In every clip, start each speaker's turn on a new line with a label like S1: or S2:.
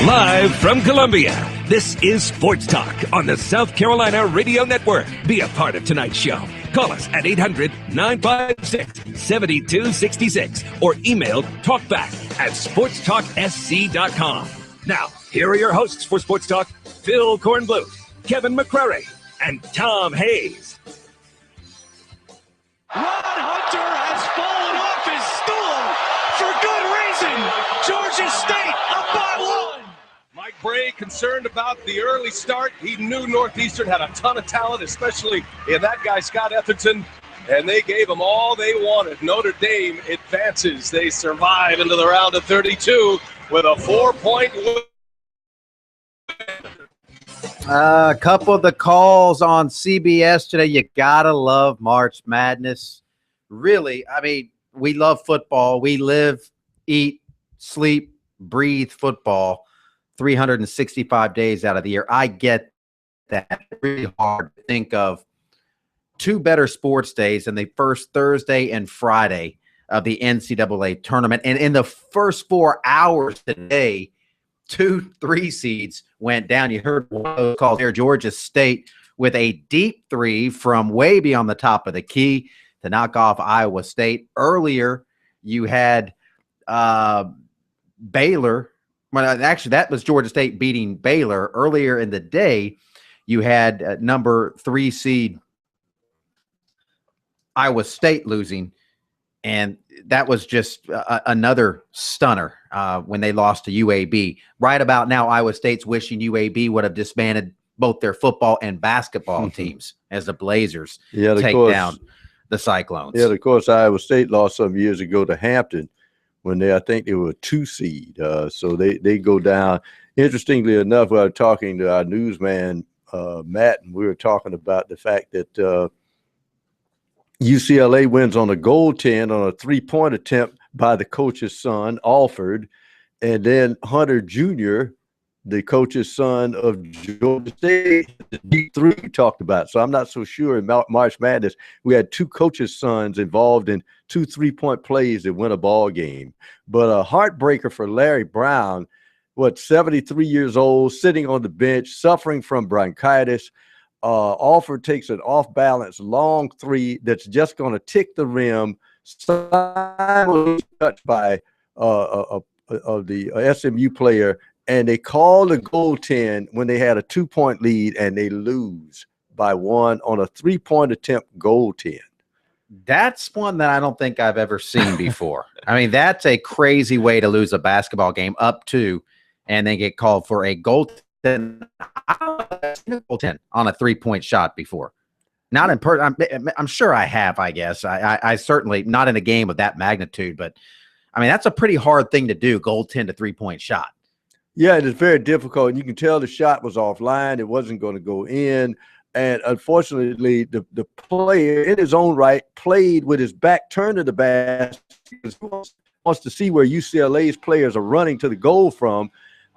S1: Live from Columbia, this is Sports Talk on the South Carolina Radio Network. Be a part of tonight's show. Call us at 800-956-7266 or email talkback@sportstalksc.com. Now, here are your hosts for Sports Talk, Phil Kornbluth, Kevin McCrary, and Tom Hayes.
S2: Ron Hunter has fallen off his stool for good reason. Georgia State up by 1.
S3: Mike Bray concerned about the early start. He knew Northeastern had a ton of talent, especially in that guy, Scott Etherton, and they gave them all they wanted. Notre Dame advances. They survive into the round of 32 with a 4-point win.
S4: A couple of the calls on CBS today. You gotta love March Madness. Really, I mean, we love football. We live, eat, sleep, breathe football 365 days out of the year. I get that. It's really hard to think of two better sports days than the first Thursday and Friday of the NCAA tournament. And in the first 4 hours today, 2 3 seeds went down. You heard one of those calls there. Georgia State with a deep three from way beyond the top of the key to knock off Iowa State. Earlier, you had Baylor. Well, actually, that was Georgia State beating Baylor. Earlier in the day, you had number 3 seed Iowa State losing. And that was just another stunner when they lost to UAB. Right about now, Iowa State's wishing UAB would have disbanded both their football and basketball teams as the Blazers take down the Cyclones.
S5: Yeah, of course, Iowa State lost some years ago to Hampton when I think they were a 2 seed. So they go down. Interestingly enough, we were talking to our newsman, Matt, and we were talking about the fact that UCLA wins on a goaltend on a 3-point attempt by the coach's son, Alford, and then Hunter Jr., the coach's son of Georgia State, the deep three we talked about. So I'm not so sure in March Madness we had 2 coaches' sons involved in 2 3-point plays that win a ball game. But a heartbreaker for Larry Brown, 73 years old, sitting on the bench, suffering from bronchitis. Alford takes an off-balance long 3 that's just going to tick the rim, touched by the SMU player, and they call the goaltend when they had a 2-point lead, and they lose by 1 on a 3-point attempt goaltend.
S4: That's one that I don't think I've ever seen before. I mean, that's a crazy way to lose a basketball game up 2 and then get called for a goaltend. On a 3-point shot before. Not in person. I'm sure I have, I guess. I certainly not in a game of that magnitude, but I mean, that's a pretty hard thing to do, goaltend a 3-point shot.
S5: Yeah, it is very difficult. You can tell the shot was offline. It wasn't going to go in. And unfortunately, the player in his own right played with his back turned to the basket. He wants to see where UCLA's players are running to the goal from.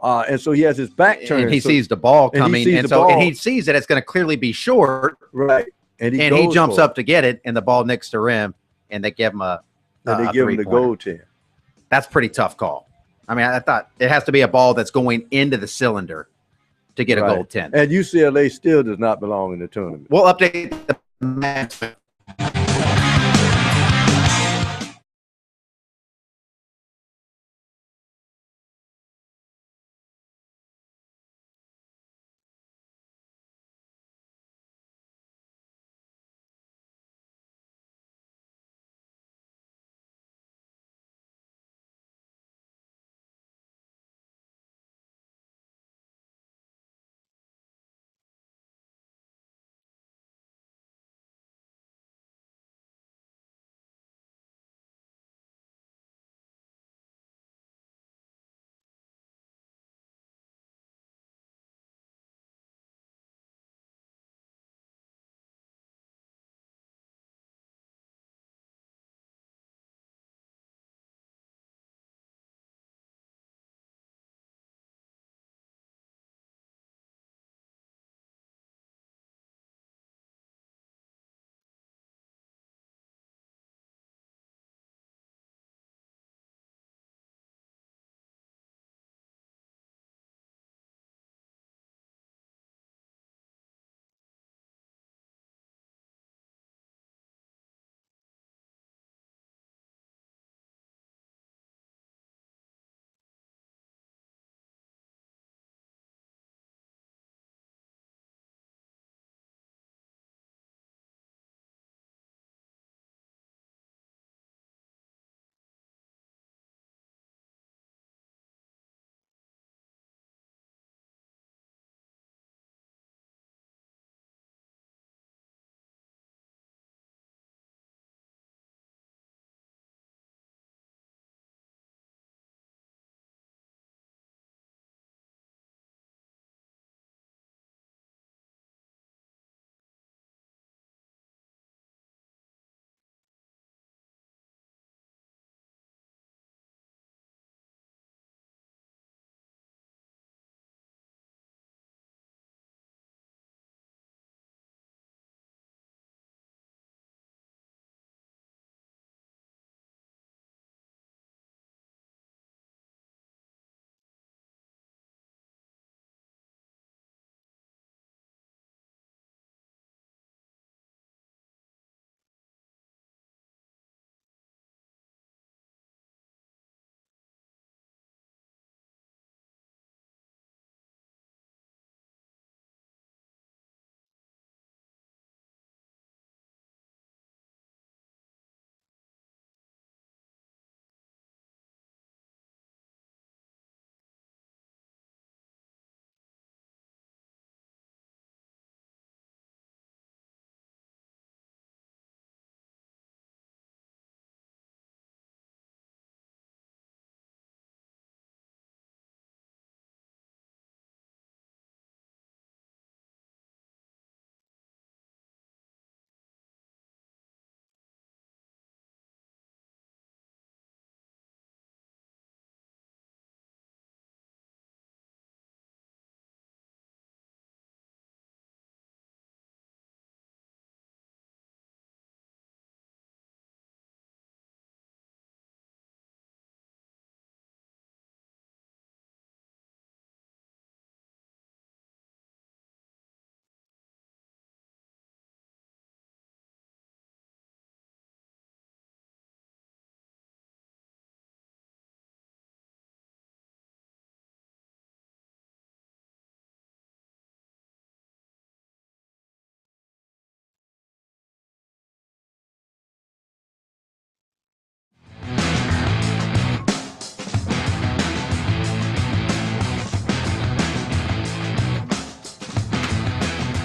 S5: And so he has his back turned.
S4: And he sees the ball coming. And he sees that it's going to clearly be short.
S5: Right. And
S4: he jumps up to get it, and the ball nicks the rim, and they give him the
S5: goaltend.
S4: That's a pretty tough call. I mean, I thought it has to be a ball that's going into the cylinder to get a goaltend.
S5: And UCLA still does not belong in the tournament.
S4: We'll update the match.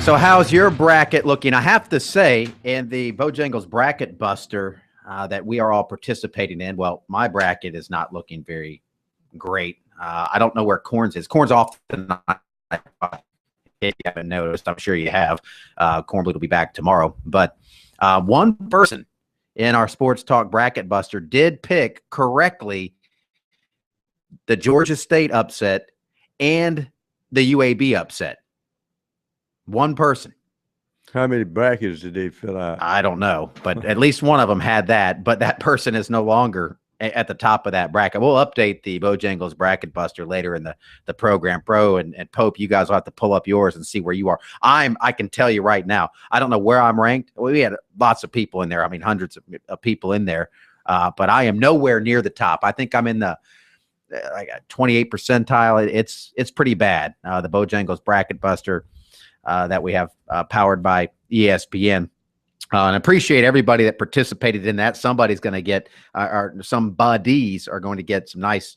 S4: So how's your bracket looking? I have to say, in the Bojangles Bracket Buster that we are all participating in, well, my bracket is not looking very great. I don't know where Corn's is. Corn's off tonight. If you haven't noticed, I'm sure you have. Cornbleed will be back tomorrow. But one person in our Sports Talk Bracket Buster did pick correctly the Georgia State upset and the UAB upset. One person.
S5: How many brackets did they fill out?
S4: I don't know, but at least one of them had that. But that person is no longer at the top of that bracket. We'll update the Bojangles Bracket Buster later in the program. Pro and Pope, you guys will have to pull up yours and see where you are. I can tell you right now, I don't know where I'm ranked. We had lots of people in there. I mean, hundreds of people in there. But I am nowhere near the top. I think I'm in the 28th percentile. It's pretty bad. The Bojangles Bracket Buster that we have powered by ESPN. And appreciate everybody that participated in that. Somebody's going to get, or some buddies are going to get some nice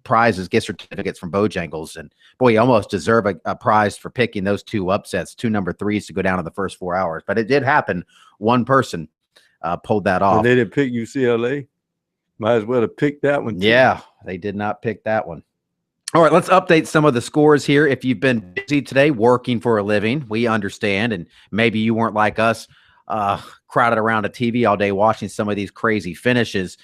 S4: prizes, gift certificates from Bojangles. And boy, you almost deserve a prize for picking those two upsets, two number threes to go down in the first 4 hours. But it did happen. One person pulled that off.
S5: And they didn't pick UCLA? Might as well have picked that one too.
S4: Yeah, they did not pick that one. All right, let's update some of the scores here. If you've been busy today working for a living, we understand, and maybe you weren't like us, crowded around a TV all day watching some of these crazy finishes.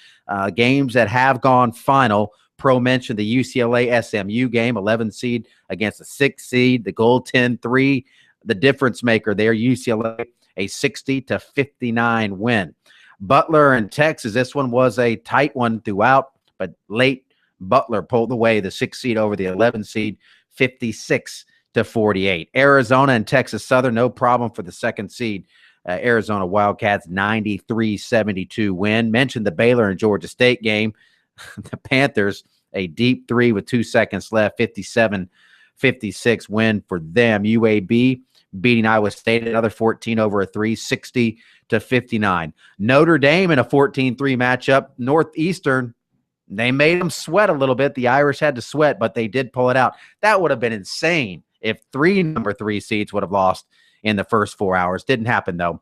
S4: Games that have gone final. Pro mentioned the UCLA SMU game, 11 seed against a 6 seed, the goal 10-3, the difference maker there, UCLA, a 60-59 win. Butler and Texas, this one was a tight one throughout, but late Butler pulled away the 6 seed over the 11 seed, 56-48. Arizona and Texas Southern, no problem for the 2nd seed. Arizona Wildcats, 93-72 win. Mentioned the Baylor and Georgia State game. The Panthers, a deep 3 with 2 seconds left, 57-56 win for them. UAB beating Iowa State, another 14 over a 3, 60-59. Notre Dame in a 14-3 matchup. Northeastern, they made them sweat a little bit. The Irish had to sweat, but they did pull it out. That would have been insane if 3 number 3 seeds would have lost in the first 4 hours. Didn't happen, though.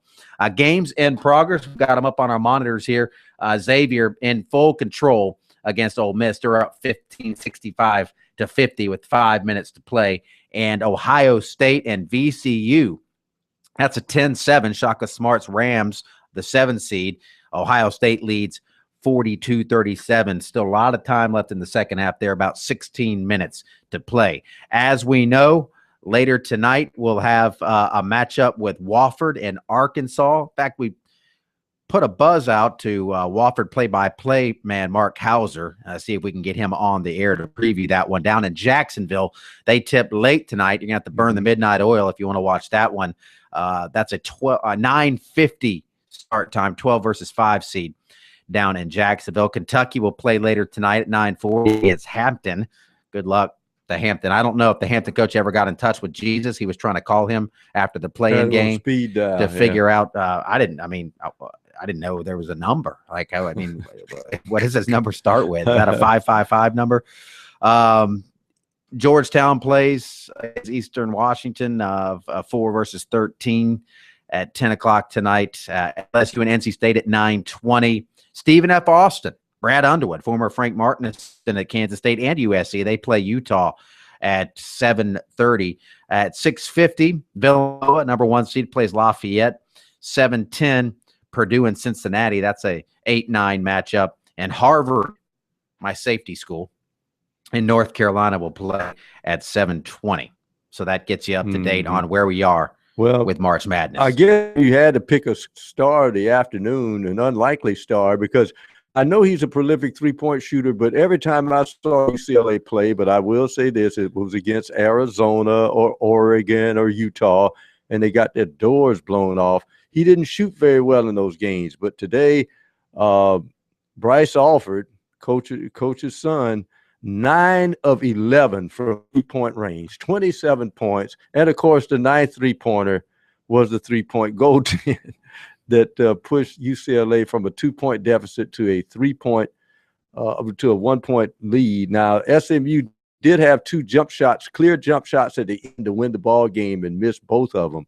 S4: Games in progress. We've got them up on our monitors here. Xavier in full control against Ole Miss. They're up 15-65-50 with 5 minutes to play. And Ohio State and VCU, that's a 10-7. Shaka Smart's Rams, the 7 seed. Ohio State leads 42-37. Still a lot of time left in the second half there, about 16 minutes to play. As we know, later tonight we'll have a matchup with Wofford and Arkansas. In fact, we put a buzz out to Wofford play-by-play man Mark Hauser, see if we can get him on the air to preview that one. Down in Jacksonville, they tipped late tonight. You're going to have to burn the midnight oil if you want to watch that one. That's a 9:50 start time, 12 versus 5 seed. Down in Jacksonville. Kentucky will play later tonight at 9:40 against Hampton. Good luck to Hampton. I don't know if the Hampton coach ever got in touch with Jesus. He was trying to call him after the play-in game to figure out. I didn't know there was a number. Like, I mean, what does this number start with? Is that a 555 number? Georgetown plays Eastern Washington, 4 versus 13 at 10 o'clock tonight. LSU and NC State at 9:20. Stephen F. Austin, Brad Underwood, former Frank Martin assistant at Kansas State and USC. They play Utah at 7:30. At 6:50, Villanova, number 1 seed, plays Lafayette. 7:10, Purdue and Cincinnati. That's a 8-9 matchup. And Harvard, my safety school, in North Carolina will play at 7:20. So that gets you up to date on where we are with March Madness.
S5: I guess you had to pick a star of the afternoon, an unlikely star, because I know he's a prolific three-point shooter, but every time I saw UCLA play, but I will say this, it was against Arizona or Oregon or Utah, and they got their doors blown off. He didn't shoot very well in those games. But today, Bryce Alford, coach's son, 9 of 11 from three-point range, 27 points. And, of course, the 9th three-pointer was the three-point goaltend that pushed UCLA from a 2-point deficit to a 3-point to a 1-point lead. Now, SMU did have 2 jump shots, clear jump shots at the end to win the ball game and missed both of them.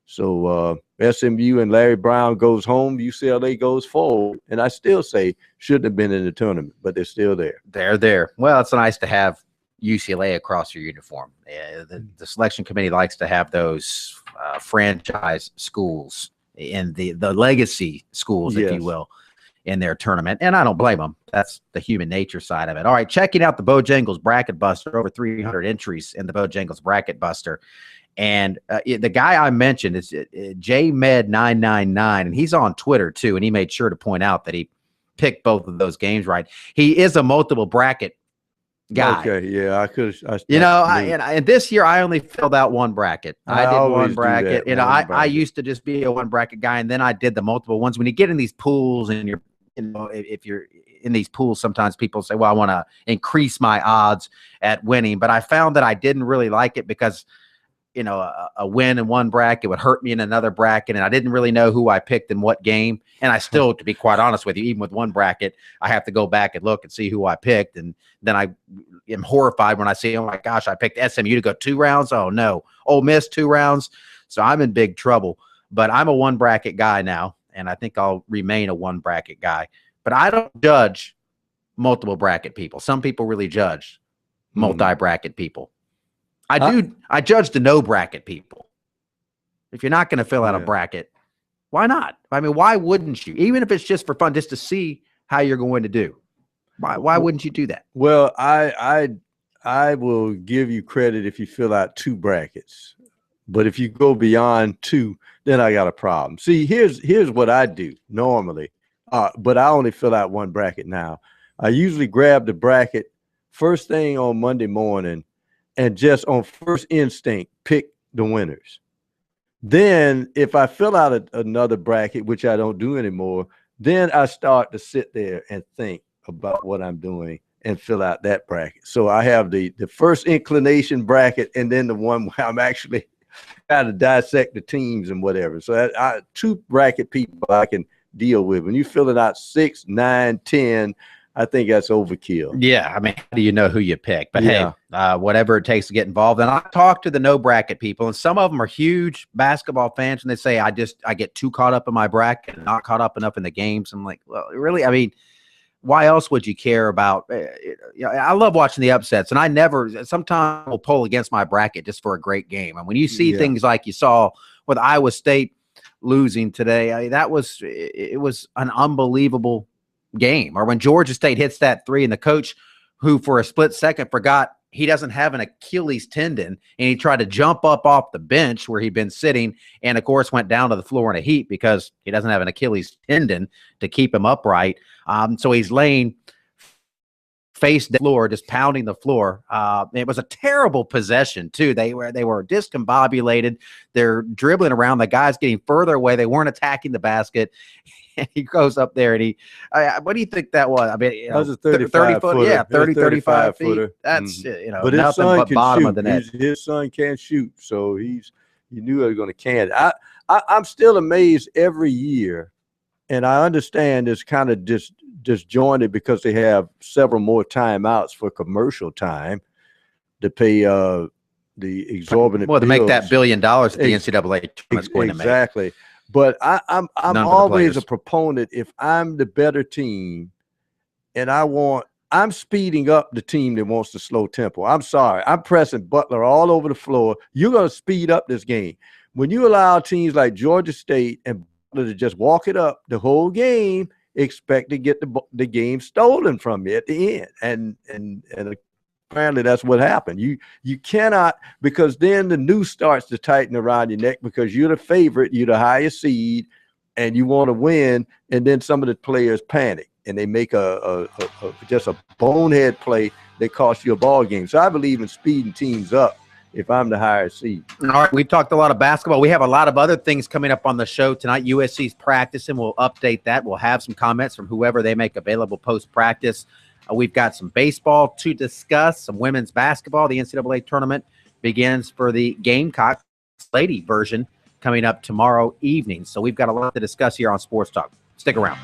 S5: So SMU and Larry Brown goes home, UCLA goes forward. And I still say shouldn't have been in the tournament, but they're still there.
S4: They're there. Well, it's nice to have UCLA across your uniform. The selection committee likes to have those franchise schools in the legacy schools, if you will, in their tournament. And I don't blame them. That's the human nature side of it. All right, checking out the Bojangles Bracket Buster, over 300 entries in the Bojangles Bracket Buster. And the guy I mentioned is JMed999, and he's on Twitter too, and he made sure to point out that he picked both of those games right. He is a multiple bracket guy.
S5: Okay, yeah, I could.
S4: And this year I only filled out one bracket. I did one bracket. I used to just be a one bracket guy, and then I did the multiple ones. When you get in these pools, and if you're in these pools, sometimes people say, "Well, I want to increase my odds at winning," but I found that I didn't really like it because a win in one bracket would hurt me in another bracket, and I didn't really know who I picked in what game. And I still, to be quite honest with you, even with one bracket, I have to go back and look and see who I picked. And then I am horrified when I see, oh my gosh, I picked SMU to go 2 rounds. Oh no, Ole Miss 2 rounds. So I'm in big trouble. But I'm a one bracket guy now, and I think I'll remain a one bracket guy. But I don't judge multiple bracket people. Some people really judge multi-bracket people. I judge the no bracket people. If you're not going to fill out a bracket, why not? I mean, why wouldn't you? Even if it's just for fun, just to see how you're going to do. Why wouldn't you do that?
S5: Well, I will give you credit if you fill out 2 brackets. But if you go beyond 2, then I got a problem. See, here's what I do normally. But I only fill out 1 bracket now. I usually grab the bracket first thing on Monday morning and just on first instinct pick the winners. Then if I fill out another bracket, which I don't do anymore, then I start to sit there and think about what I'm doing and fill out that bracket. So I have the first inclination bracket, and then the one where I'm actually trying to dissect the teams and whatever. So I 2 bracket people I can deal with. When you fill it out 6, 9, 10, I think that's overkill.
S4: Yeah, I mean, how do you know who you pick? But hey, whatever it takes to get involved. And I talk to the no bracket people, and some of them are huge basketball fans, and they say I get too caught up in my bracket and not caught up enough in the games. I'm like, well, really? I mean, why else would you care about? I love watching the upsets, and I sometimes will pull against my bracket just for a great game. And when you see things like you saw with Iowa State losing today, it was an unbelievable game. Or when Georgia State hits that 3 and the coach, who for a split second forgot he doesn't have an Achilles tendon, and he tried to jump up off the bench where he'd been sitting, and of course went down to the floor in a heap because he doesn't have an Achilles tendon to keep him upright. So he's laying face down the floor, just pounding the floor. It was a terrible possession too. They were discombobulated. They're dribbling around. The guy's getting further away. They weren't attacking the basket. And he goes up there and what do you think that was? I mean,
S5: that was a 30 foot.
S4: Yeah, 35 feet.
S5: Footer.
S4: That's
S5: but his
S4: nothing
S5: son
S4: but
S5: can
S4: bottom
S5: shoot.
S4: of the net.
S5: His son can't shoot, so you knew they were going to can it. I'm still amazed every year, and I understand it's kind of disjointed because they have several more timeouts for commercial time to pay the exorbitant
S4: to make that $1 billion that the NCAA tournament's going to make.
S5: Exactly. But I'm always a proponent. If I'm the better team and I'm speeding up the team that wants to slow tempo. I'm sorry. I'm pressing Butler all over the floor. You're going to speed up this game. When you allow teams like Georgia State and Butler to just walk it up the whole game, expect to get the game stolen from you at the end. And apparently that's what happened. You cannot, because then the noose starts to tighten around your neck because you're the favorite, you're the highest seed, and you want to win. And then some of the players panic and they make just a bonehead play that costs you a ball game. So I believe in speeding teams up if I'm the higher seed.
S4: All right, we've talked a lot of basketball. We have a lot of other things coming up on the show tonight. USC's practicing. We'll update that. We'll have some comments from whoever they make available post-practice. We've got some baseball to discuss, some women's basketball. The NCAA tournament begins for the Gamecock Lady version coming up tomorrow evening. So we've got a lot to discuss here on Sports Talk. Stick around.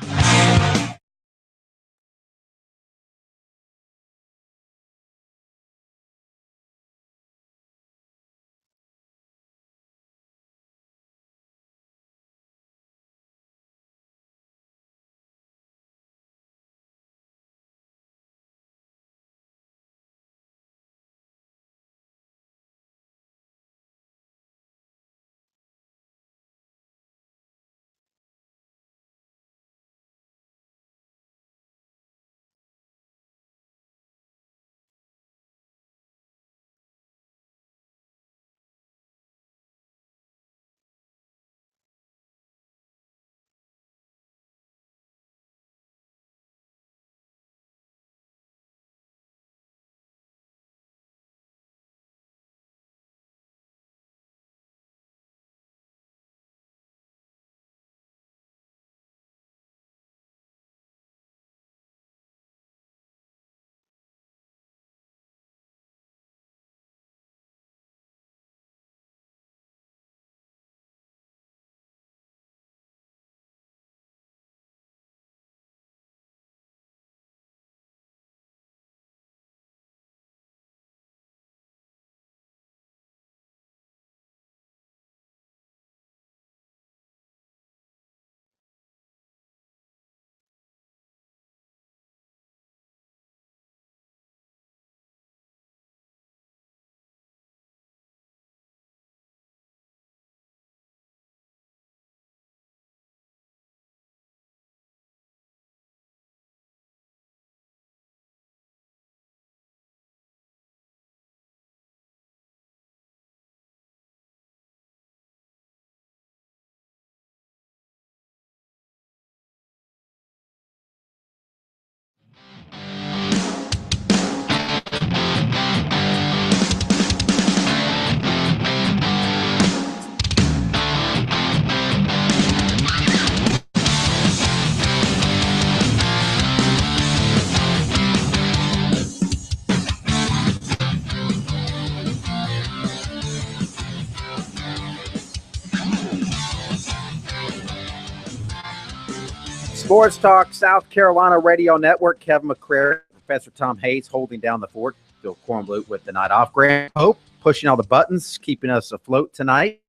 S4: Sports Talk South Carolina Radio Network. Kevin McCrary, Professor Tom Hayes holding down the fort. Phil Kornblut with the night off. Graham Hope pushing all the buttons, keeping us afloat tonight.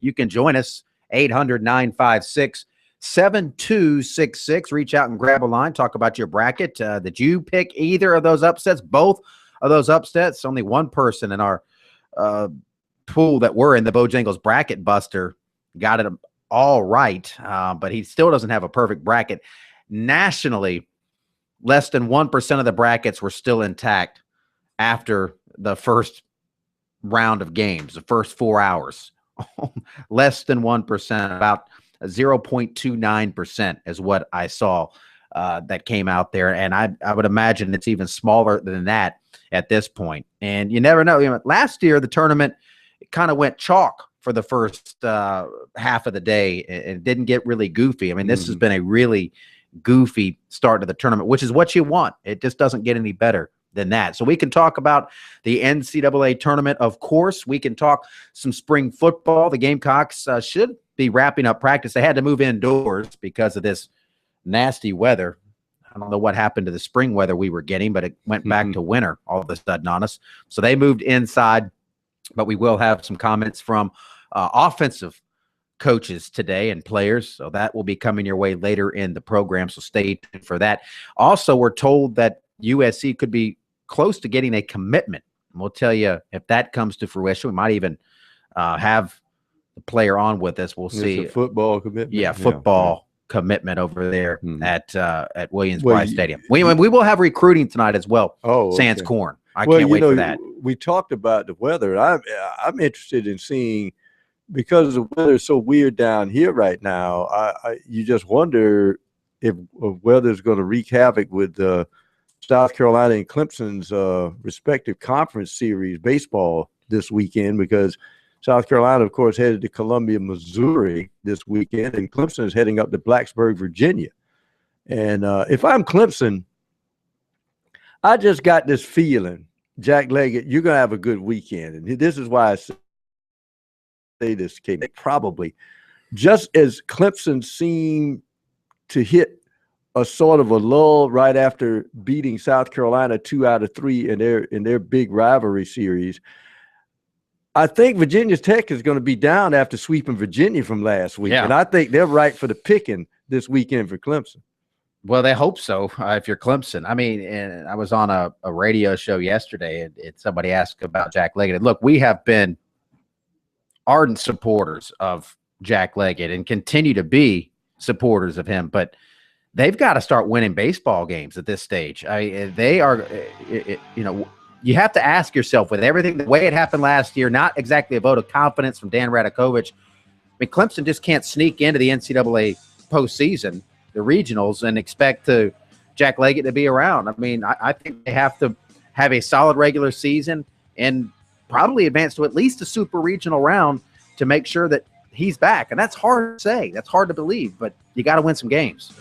S4: You can join us, 800-956-7266. Reach out and grab a line. Talk about your bracket. Did you pick either of those upsets? Both of those upsets? Only one person in our pool that were in the Bojangles Bracket Buster got it all right, but he still doesn't have a perfect bracket. Nationally, less than 1% of the brackets were still intact after the first round of games, the first 4 hours. Less than 1%, about 0.29% is what I saw that came out there. And I would imagine it's even smaller than that at this point. And you never know. Last year, the tournament kind of went chalk for the first half of the day and it didn't get really goofy. I mean, this has been a really goofy start to the tournament, which is what you want. It just doesn't get any better than that. So we can talk about the NCAA tournament. Of course, we can talk some spring football. The Gamecocks should be wrapping up practice. They had to move indoors because of this nasty weather. I don't know what happened to the spring weather we were getting, but it went back to winter all of a sudden on us. So they moved inside, but we will have some comments from offensive coaches today and players. So that will be coming your way later in the program. So stay tuned for that. Also, we're told that USC could be close to getting a commitment. And we'll tell you if that comes to fruition. We might even have the player on with us. We'll see.
S5: It's a football commitment.
S4: Yeah, football commitment over there at Williams-Brice Stadium. We will have recruiting tonight as well.
S5: Oh,
S4: Sans Corn. I can't wait for that.
S5: We talked about the weather. I'm interested in seeing, because the weather is so weird down here right now. You just wonder if weather's going to wreak havoc with South Carolina and Clemson's respective conference series baseball this weekend, because South Carolina, of course, headed to Columbia, Missouri this weekend, and Clemson is heading up to Blacksburg, Virginia. And if I'm Clemson, I just got this feeling, Jack Leggett, you're going to have a good weekend. And this is why I say this, Kate. Probably just as Clemson seemed to hit a sort of a lull right after beating South Carolina 2 out of 3 in their big rivalry series, I think Virginia Tech is going to be down after sweeping Virginia from last week. Yeah. And I think they're right for the picking this weekend for Clemson.
S4: Well, they hope so if you're Clemson. I mean, and I was on a radio show yesterday, and somebody asked about Jack Leggett. And look, we have been ardent supporters of Jack Leggett and continue to be supporters of him, but they've got to start winning baseball games at this stage. They are, you have to ask yourself, with everything, the way it happened last year, not exactly a vote of confidence from Dan Radakovich. I mean, Clemson just can't sneak into the NCAA postseason, the regionals, and expect Jack Leggett to be around. I mean, I think they have to have a solid regular season and probably advance to at least a super regional round to make sure that he's back. And that's hard to say. That's hard to believe, but you got to win some games.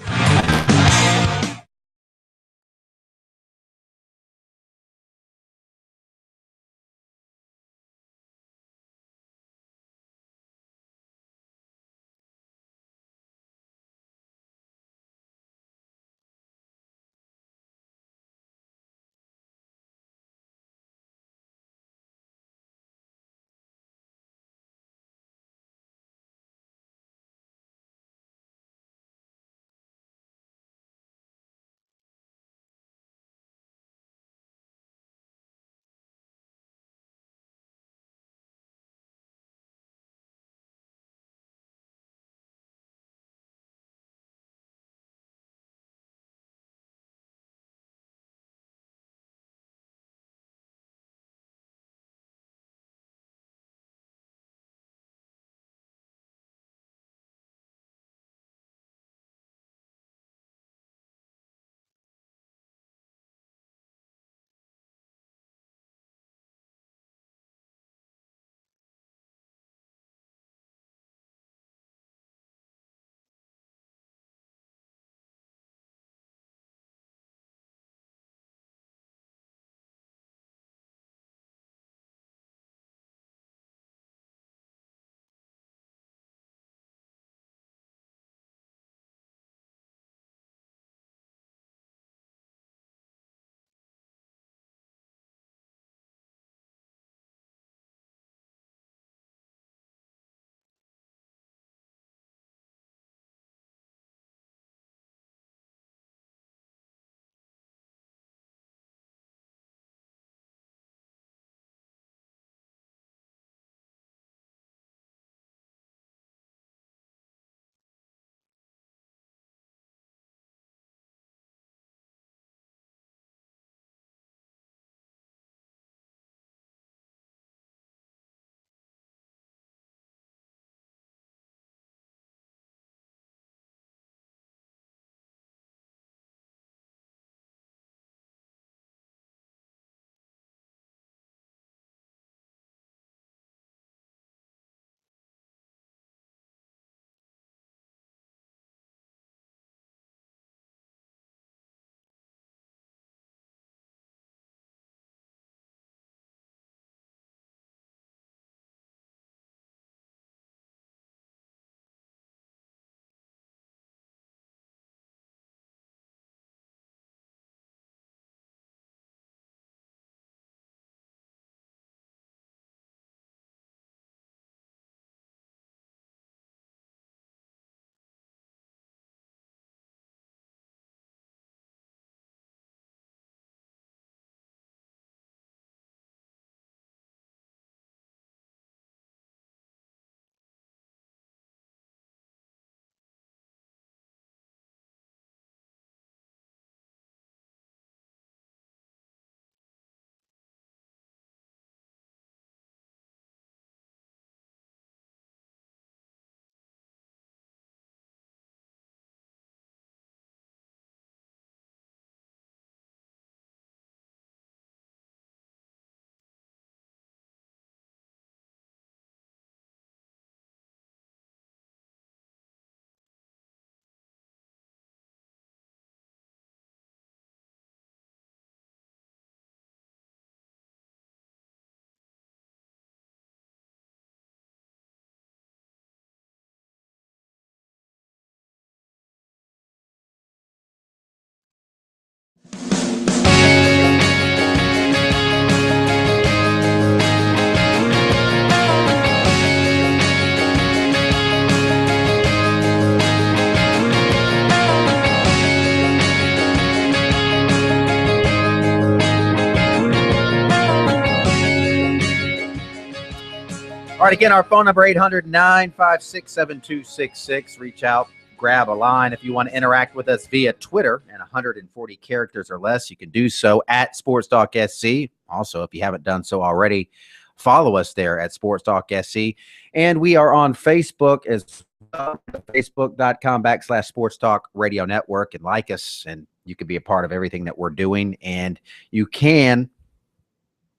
S4: right, again, our phone number, 800-956-7266. Reach out, grab a line. If you want to interact with us via Twitter and 140 characters or less, you can do so at SportsTalk SC. Also, if you haven't done so already, follow us there at SportsTalk SC. And we are on Facebook as well, facebook.com/SportsTalk Radio Network, and like us, and you can be a part of everything that we're doing. And you can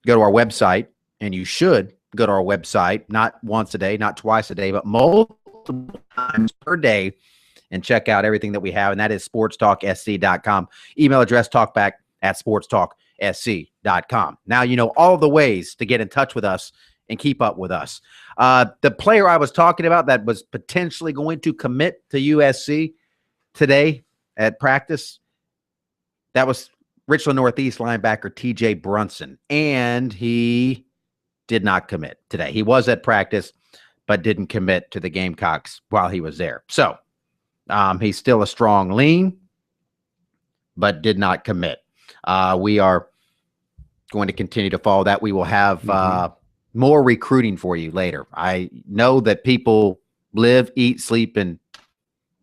S4: go to our website, and you should go to our website, not once a day, not twice a day, but multiple times per day, and check out everything that we have. And that is sportstalksc.com. Email address, talkback@sportstalksc.com. Now you know all the ways to get in touch with us and keep up with us. The player I was talking about that was potentially going to commit to USC today at practice, that was Richland Northeast linebacker TJ Brunson, and he did not commit today. He was at practice, but didn't commit to the Gamecocks while he was there. So he's still a strong lean, but did not commit. We are going to continue to follow that. We will have more recruiting for you later. I know that people live, eat, sleep, and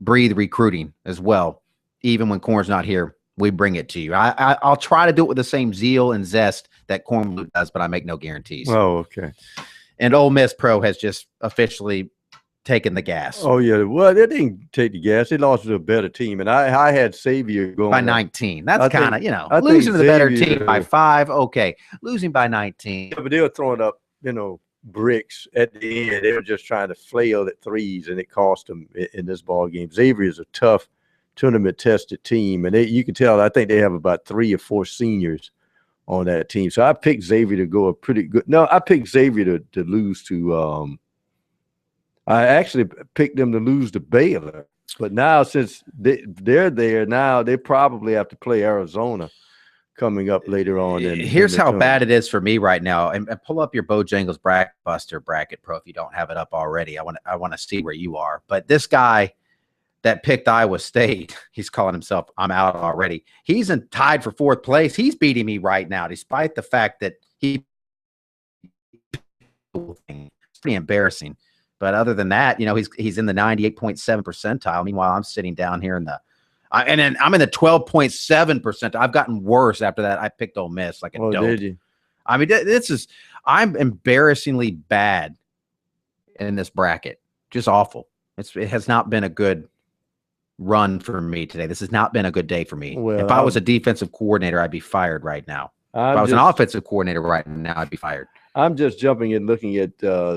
S4: breathe recruiting as well. Even when Corn's not here, we bring it to you. I'll try to do it with the same zeal and zest that Corn Blue does, but I make no guarantees.
S5: Oh, okay.
S4: And Ole Miss Pro has just officially taken the gas.
S5: Oh, yeah. Well, they didn't take the gas. They lost to a better team. And I had Xavier going
S4: by 19. That's kind of,
S5: I
S4: losing to the better
S5: Xavier,
S4: team by 5. Okay. Losing by 19.
S5: Yeah, but they were throwing up, bricks at the end. They were just trying to flail at threes, and it cost them in this ball game. Xavier is a tough tournament-tested team, and you can tell, I think they have about 3 or 4 seniors on that team. So I picked Xavier to go a pretty good – no, I picked Xavier to lose to I actually picked them to lose to Baylor. But now since they're there now, they probably have to play Arizona coming up later on.
S4: Here's how bad it is for me right now. And pull up your Bojangles Bracket Buster Bracket Pro if you don't have it up already. I want to see where you are. But this guy that picked Iowa State, he's calling himself, I'm out already. He's tied for 4th place. He's beating me right now, despite the fact that it's pretty embarrassing. But other than that, he's in the 98.7 percentile. Meanwhile, I'm sitting down here in the and then I'm in the 12.7 percentile. I've gotten worse after that. I picked Ole Miss like a dope.
S5: Did you?
S4: I mean, I'm embarrassingly bad in this bracket. Just awful. It has not been a good run for me today. This has not been a good day for me.
S5: Well,
S4: if I was a defensive coordinator, I'd be fired right now. If I was an offensive coordinator right now, I'd be fired. I'm
S5: just jumping and looking at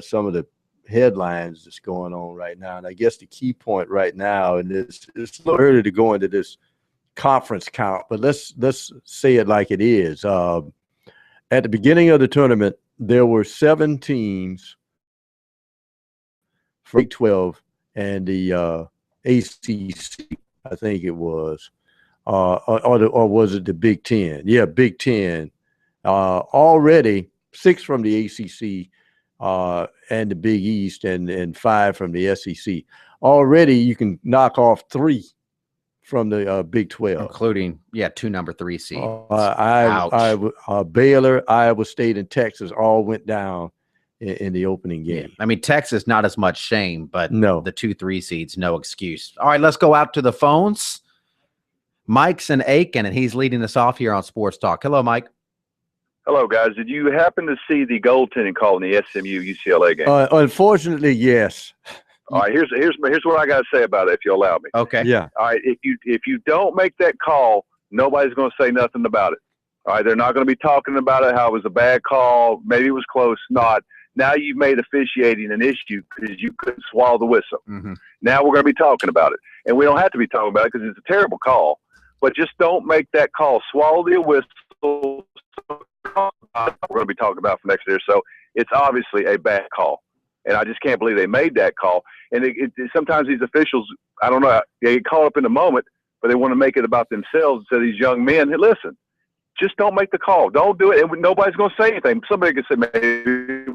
S5: some of the headlines that's going on right now, and I guess the key point right now, and it's a little early to go into this conference count, but let's say it like it is. At the beginning of the tournament, there were 7 teams for Big 12 and the ACC, I think it was, or was it the Big 10? Yeah, Big 10. Already 6 from the ACC. And the Big East and 5 from the SEC. Already you can knock off 3 from the Big 12.
S4: Including, 2 number 3 seeds.
S5: Baylor, Iowa State, and Texas all went down in the opening game.
S4: Yeah. I mean, Texas, not as much shame, but
S5: no.
S4: The 2-3 seeds, no excuse. All right, let's go out to the phones. Mike's in Aiken, and he's leading us off here on Sports Talk. Hello, Mike.
S6: Hello, guys. Did you happen to see the goaltending call in the SMU-UCLA game?
S5: Unfortunately, yes.
S6: All right, here's what I got to say about it, if you allow me.
S4: Okay.
S5: Yeah.
S6: All right, if you don't make that call, nobody's going to say nothing about it. All right, they're not going to be talking about it, how it was a bad call, maybe it was close, not. Now you've made officiating an issue because you couldn't swallow the whistle.
S4: Mm-hmm.
S6: Now we're going to be talking about it. And we don't have to be talking about it because it's a terrible call. But just don't make that call. Swallow the whistle. We're going to be talking about for next year. So it's obviously a bad call. And I just can't believe they made that call. And sometimes these officials, I don't know, they get caught up in the moment, but they want to make it about themselves. So these young men, hey, listen, just don't make the call. Don't do it. And nobody's going to say anything. Somebody can say, maybe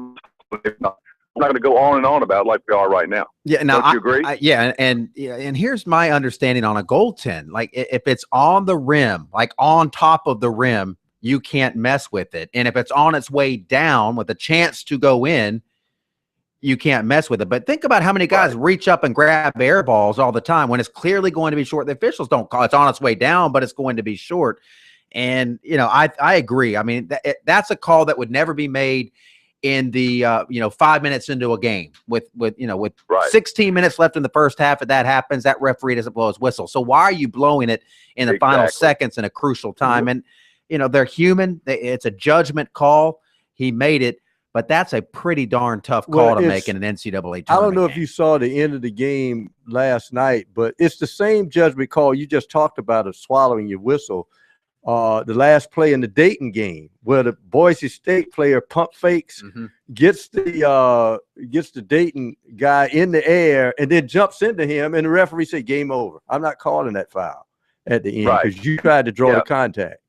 S6: not. I'm not going to go on and on about it like we are right now.
S4: Yeah, now
S6: don't you agree?
S4: And here's my understanding on a goaltend. Like if it's on the rim, like on top of the rim, you can't mess with it. And if it's on its way down with a chance to go in, you can't mess with it. But think about how many guys reach up and grab air balls all the time when it's clearly going to be short. The officials don't call it's on its way down, but it's going to be short. And, I agree. I mean, that's a call that would never be made in the 5 minutes into a game with 16 minutes left in the first half. If that happens, that referee doesn't blow his whistle. So why are you blowing it in the final seconds in a crucial time? And they're human. It's a judgment call. He made it, but that's a pretty darn tough call to make in an NCAA tournament.
S5: I don't know if you saw the end of the game last night, but it's the same judgment call you just talked about of swallowing your whistle. The last play in the Dayton game where the Boise State player pump fakes, gets the Dayton guy in the air and then jumps into him, and the referee said game over. I'm not calling that foul at the end because you tried to draw the contact.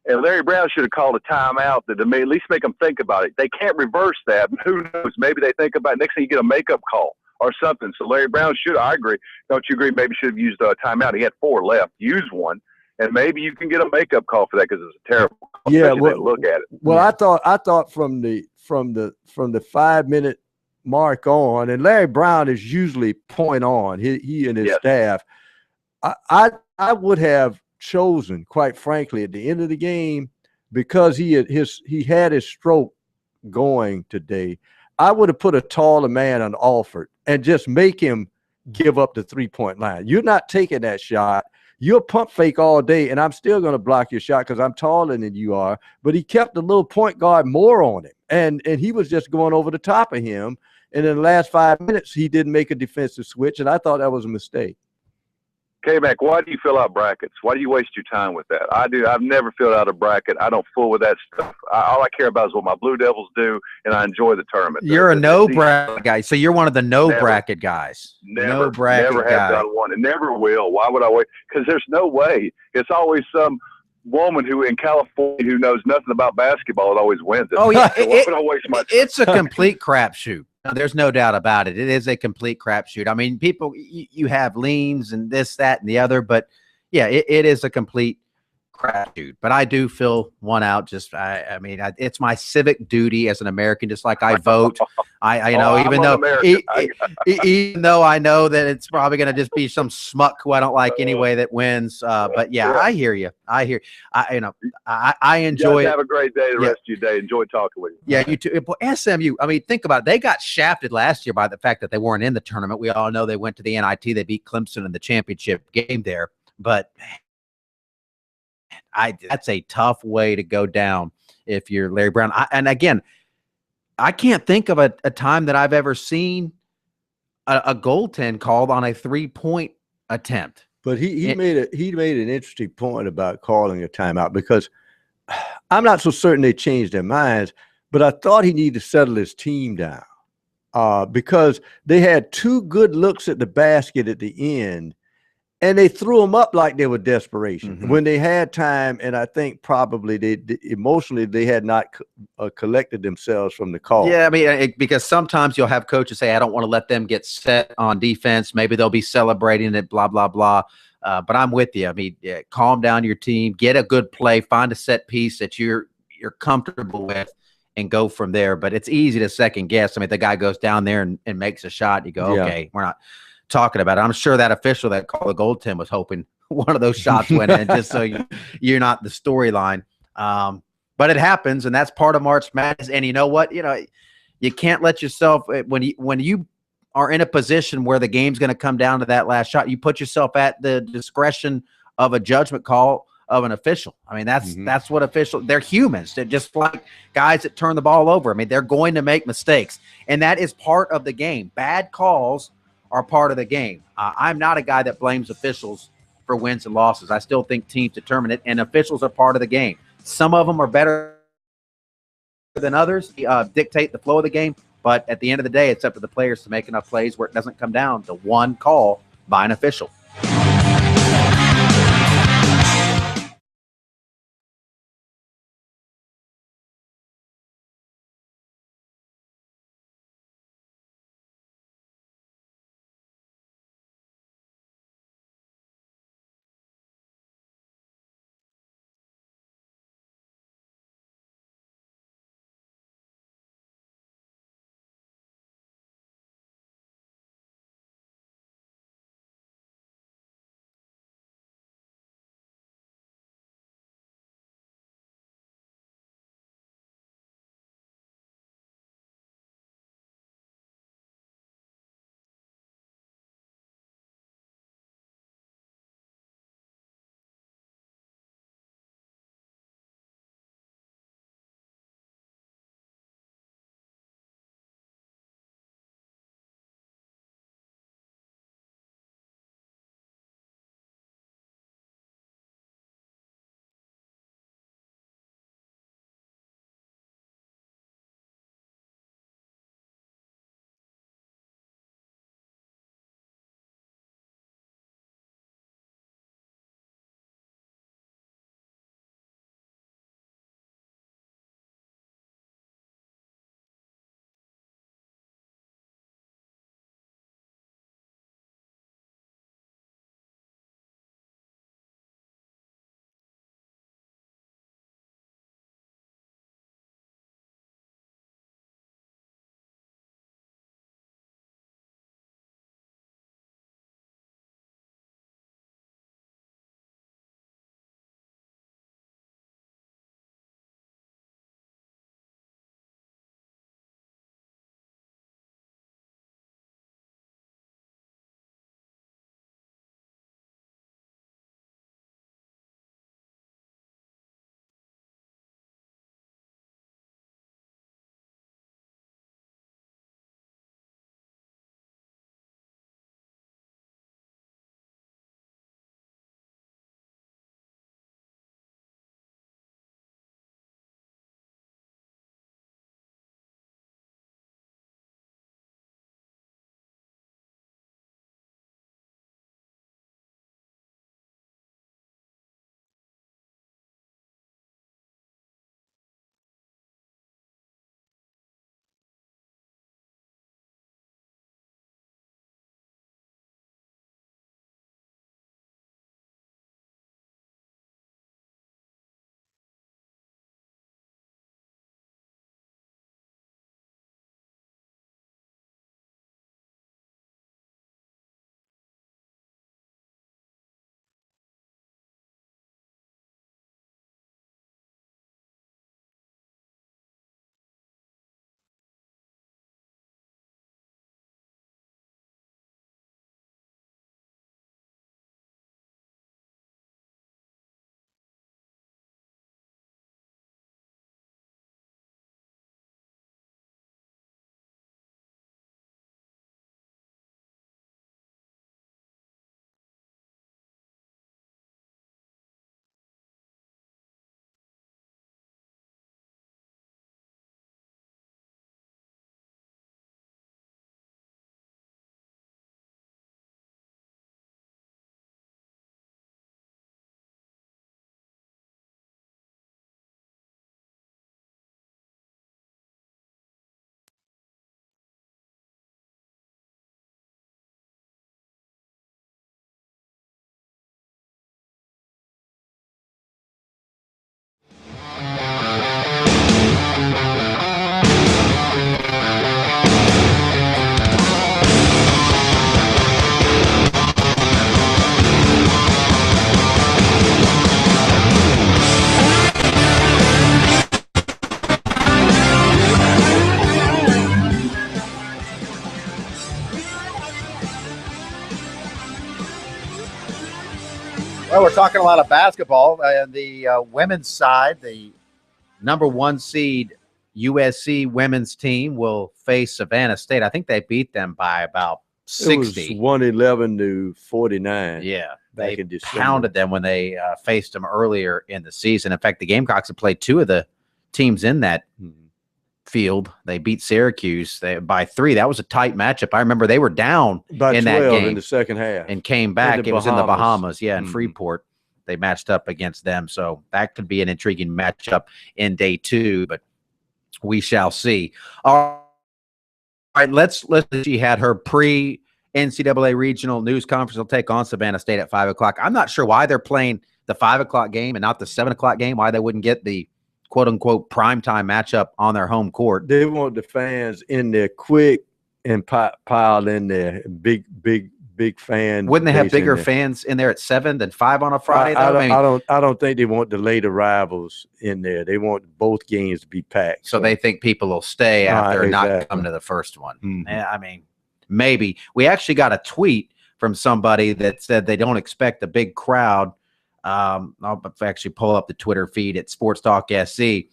S6: And Larry Brown should have called a timeout to at least make them think about it. They can't reverse that, but who knows? Maybe they think about it. Next thing you get a makeup call or something. So Larry Brown I agree. Don't you agree? Maybe should have used a timeout. He had 4 left. Use one. And maybe you can get a makeup call for that because it's a terrible call.
S5: Yeah,
S6: look at it.
S5: Well, I thought from the 5 minute mark on, and Larry Brown is usually point on. He and his staff. I would have chosen, quite frankly, at the end of the game, because he had his stroke going today. I would have put a taller man on Alford and just make him give up the 3-point line. You're not taking that shot. You'll pump fake all day, and I'm still going to block your shot because I'm taller than you are. But he kept the little point guard more on him, and he was just going over the top of him. And in the last 5 minutes, he didn't make a defensive switch, and I thought that was a mistake.
S6: K-Mac, why do you fill out brackets? Why do you waste your time with that? I do. I've never filled out a bracket. I don't fool with that stuff. All I care about is what my Blue Devils do, and I enjoy the tournament.
S4: You're a no-bracket guy. So you're one of the no-bracket guys.
S6: Never have done one and never will. Why would I wait? Because there's no way. It's always some woman who in California who knows nothing about basketball that always wins it.
S4: Oh, yeah.
S6: So why would I waste my time?
S4: It's a complete crapshoot. There's no doubt about it. It is a complete crapshoot. I mean, people, you have leans and this, that, and the other, but yeah, it is a complete crapshoot. But I do fill one out. Just, it's my civic duty as an American, just like I vote. Even though I know that it's probably going to just be some schmuck who I don't like anyway that wins. But yeah, I hear you. I enjoy it.
S6: Have a great day. The rest of your day. Enjoy talking with you.
S4: Yeah, you too. SMU. I mean, think about it. They got shafted last year by the fact that they weren't in the tournament. We all know they went to the NIT. They beat Clemson in the championship game there. But that's a tough way to go down if you're Larry Brown. And again, I can't think of a time that I've ever seen a goaltend called on a 3-point attempt.
S5: But he made an interesting point about calling a timeout, because I'm not so certain they changed their minds, but I thought he needed to settle his team down because they had 2 good looks at the basket at the end. And they threw them up like they were desperation when they had time. And I think probably emotionally they had not collected themselves from the call.
S4: Yeah, I mean, because sometimes you'll have coaches say, I don't want to let them get set on defense. Maybe they'll be celebrating it, blah, blah, blah. But I'm with you. I mean, calm down your team, get a good play, find a set piece that you're comfortable with, and go from there. But it's easy to second guess. I mean, the guy goes down there and makes a shot. You go, okay, we're not talking about it. I'm sure that official that called the goaltend was hoping one of those shots went in, just so you're not the storyline. But it happens, and that's part of March Madness. And you know what? You can't let yourself, when you are in a position where the game's going to come down to that last shot, you put yourself at the discretion of a judgment call of an official. I mean, that's what officials, they're humans. They're just like guys that turn the ball over. I mean, they're going to make mistakes, and that is part of the game. Bad calls are part of the game. I'm not a guy that blames officials for wins and losses. I still think teams determine it, and officials are part of the game. Some of them are better than others, dictate the flow of the game, but at the end of the day, it's up to the players to make enough plays where it doesn't come down to one call by an official. Well, we're talking a lot of basketball. And the women's side, the number 1 seed USC women's team will face Savannah State. I think they beat them by about 60.
S5: It was 111 to 49.
S4: Yeah,
S5: back
S4: they
S5: in December.
S4: pounded them when they faced them earlier in the season. In fact, the Gamecocks have played 2 of the teams in that field. They beat Syracuse by 3. That was a tight matchup. I remember they were down
S5: by
S4: in
S5: 12
S4: that game
S5: in the second half
S4: and came back. It was in the Bahamas, in Freeport. They matched up against them, so that could be an intriguing matchup in day 2. But we shall see. All right, let's. She had her pre-NCAA regional news conference. Will take on Savannah State at 5 o'clock. I'm not sure why they're playing the 5 o'clock game and not the 7 o'clock game. Why they wouldn't get the quote-unquote primetime matchup on their home court.
S5: They want the fans in there quick and piled in there. Big fan.
S4: Wouldn't they have bigger fans in there at 7 than 5 on a Friday?
S5: I don't think they want the late arrivals in there. They want both games to be packed.
S4: So they think people will stay after not come to the first one. I mean, maybe. We actually got a tweet from somebody that said they don't expect a big crowd. I'll actually pull up the Twitter feed at SportsTalk SC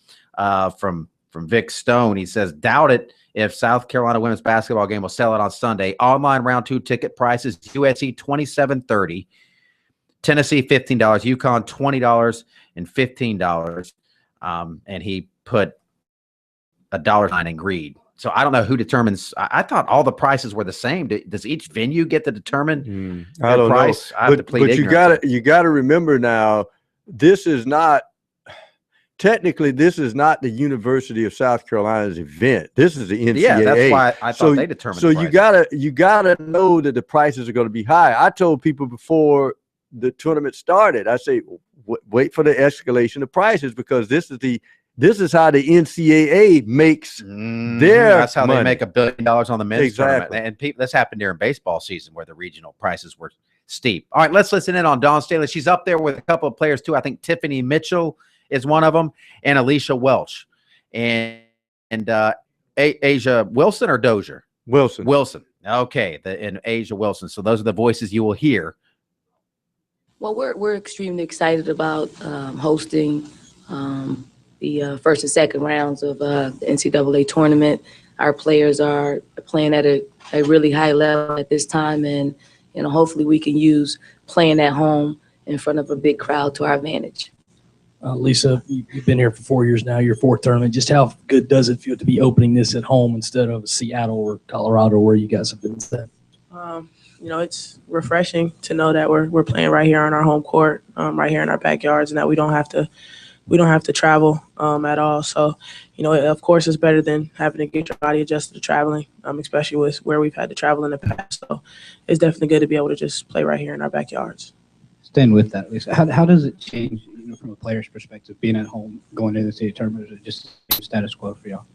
S4: from Vic Stone. He says, doubt it if South Carolina women's basketball game will sell it on Sunday. Online round 2 ticket prices, USC $27.30, Tennessee $15, UConn $20 and $15. And he put $1.09 in greed. So I don't know who determines. I thought all the prices were the same. Does each venue get to determine
S5: I don't
S4: price?
S5: know. But you gotta remember now, this is not technically the University of South Carolina's event. This is the NCAA.
S4: Yeah, that's why I thought they determined.
S5: So
S4: the
S5: you gotta know that the prices are going to be high. I told people before the tournament started, I say wait for the escalation of prices, because this is how the NCAA makes their
S4: That's how
S5: money.
S4: they make $1 billion on the men's
S5: Exactly.
S4: tournament. And this happened during baseball season where the regional prices were steep. All right, let's listen in on Dawn Staley. She's up there with a couple of players too. I think Tiffany Mitchell is one of them, and Alicia Welch. And Asia Wilson or Dozier? Wilson. Okay, and Asia Wilson. So those are the voices you will hear.
S7: Well, we're extremely excited about hosting the first and second rounds of the NCAA tournament. Our players are playing at a really high level at this time, and hopefully we can use playing at home in front of a big crowd to our advantage.
S8: Lisa, you've been here for 4 years now, your 4th tournament. Just how good does it feel to be opening this at home instead of Seattle or Colorado where you guys have been set?
S9: It's refreshing to know that we're playing right here on our home court, right here in our backyards, and that we don't have to travel at all. So, of course, it's better than having to get your body adjusted to traveling, especially with where we've had to travel in the past. So it's definitely good to be able to just play right here in our backyards.
S10: Staying with that, Lisa, how does it change, from a player's perspective, being at home, going into the state tournament, or just status quo for y'all?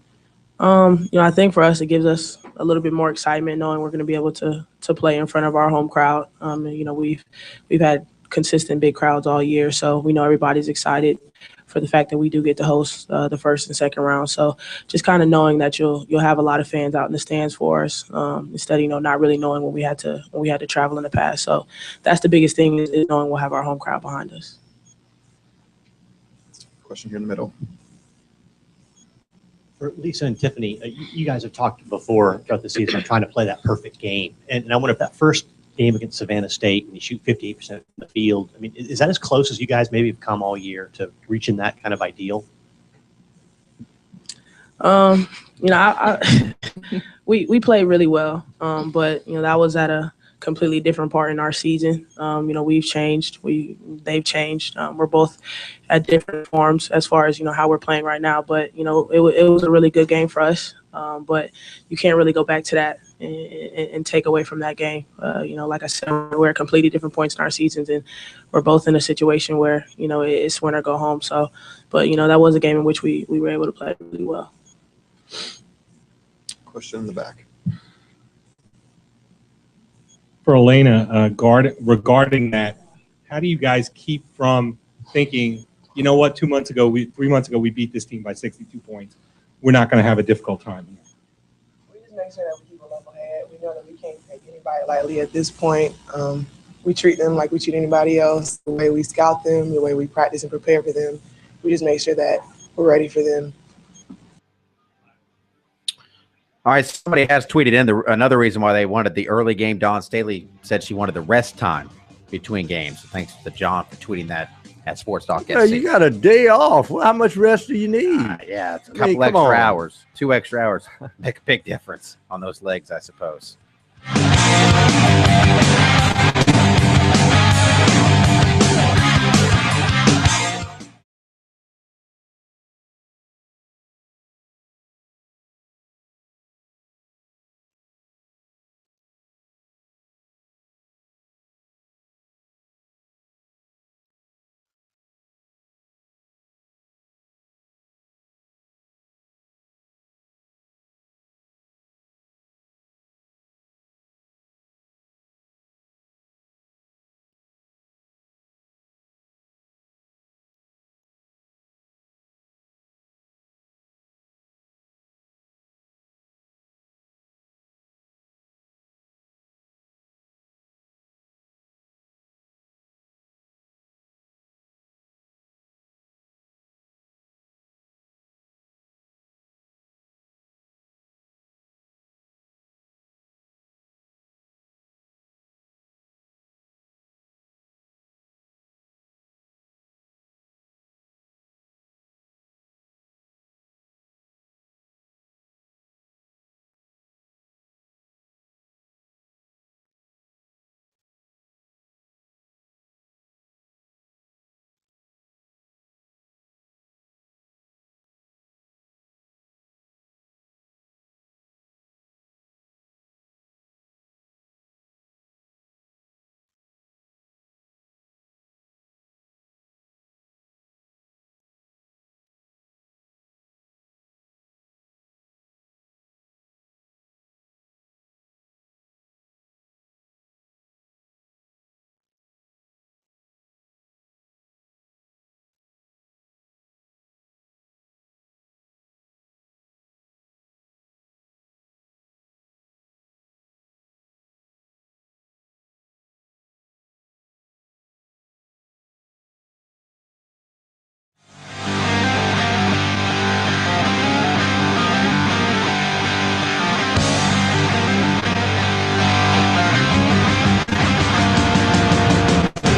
S9: I think for us, it gives us a little bit more excitement knowing we're going to be able to play in front of our home crowd. We've had consistent big crowds all year, so we know everybody's excited for the fact that we do get to host the first and second round. So just kind of knowing that you'll have a lot of fans out in the stands for us, instead of not really knowing when we had to travel in the past. So that's the biggest thing, is knowing we'll have our home crowd behind us.
S11: Question here in the middle.
S12: For Lisa and Tiffany, you guys have talked before throughout the season of trying to play that perfect game. And I wonder if that first game against Savannah State, when you shoot 58% from the field, I mean, is that as close as you guys maybe have come all year to reaching that kind of ideal?
S9: We played really well, but that was at a completely different part in our season. We've changed. They've changed. We're both at different forms as far as how we're playing right now. But it was a really good game for us. But you can't really go back to that and take away from that game. Like I said, we're at completely different points in our seasons, and we're both in a situation where it's win or go home. So, but that was a game in which we were able to play really well.
S11: Question in the back.
S13: For Elena, regarding that, how do you guys keep from thinking, 3 months ago we beat this team by 62 points. We're not going to have a difficult time here.
S9: We just make sure that we keep a level head. We know that we can't take anybody lightly at this point. we treat them like we treat anybody else, the way we scout them, the way we practice and prepare for them. We just make sure that we're ready for them.
S4: All right, somebody has tweeted in another reason why they wanted the early game. Dawn Staley said she wanted the rest time between games. So thanks to John for tweeting that at SportsTalk.
S5: Yeah, you got a day off. Well, how much rest do you need?
S4: Yeah, it's a couple extra hours, 2 extra hours. Make a big difference on those legs, I suppose.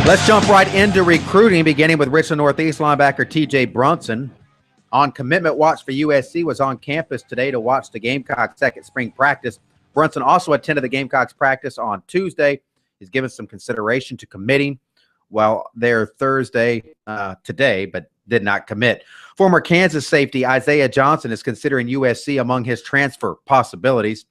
S4: Let's jump right into recruiting, beginning with Richland Northeast linebacker TJ Brunson. On commitment watch for USC, was on campus today to watch the Gamecocks' second spring practice. Brunson also attended the Gamecocks practice on Tuesday. He's given some consideration to committing while there Thursday today, but did not commit. Former Kansas safety Isaiah Johnson is considering USC among his transfer possibilities.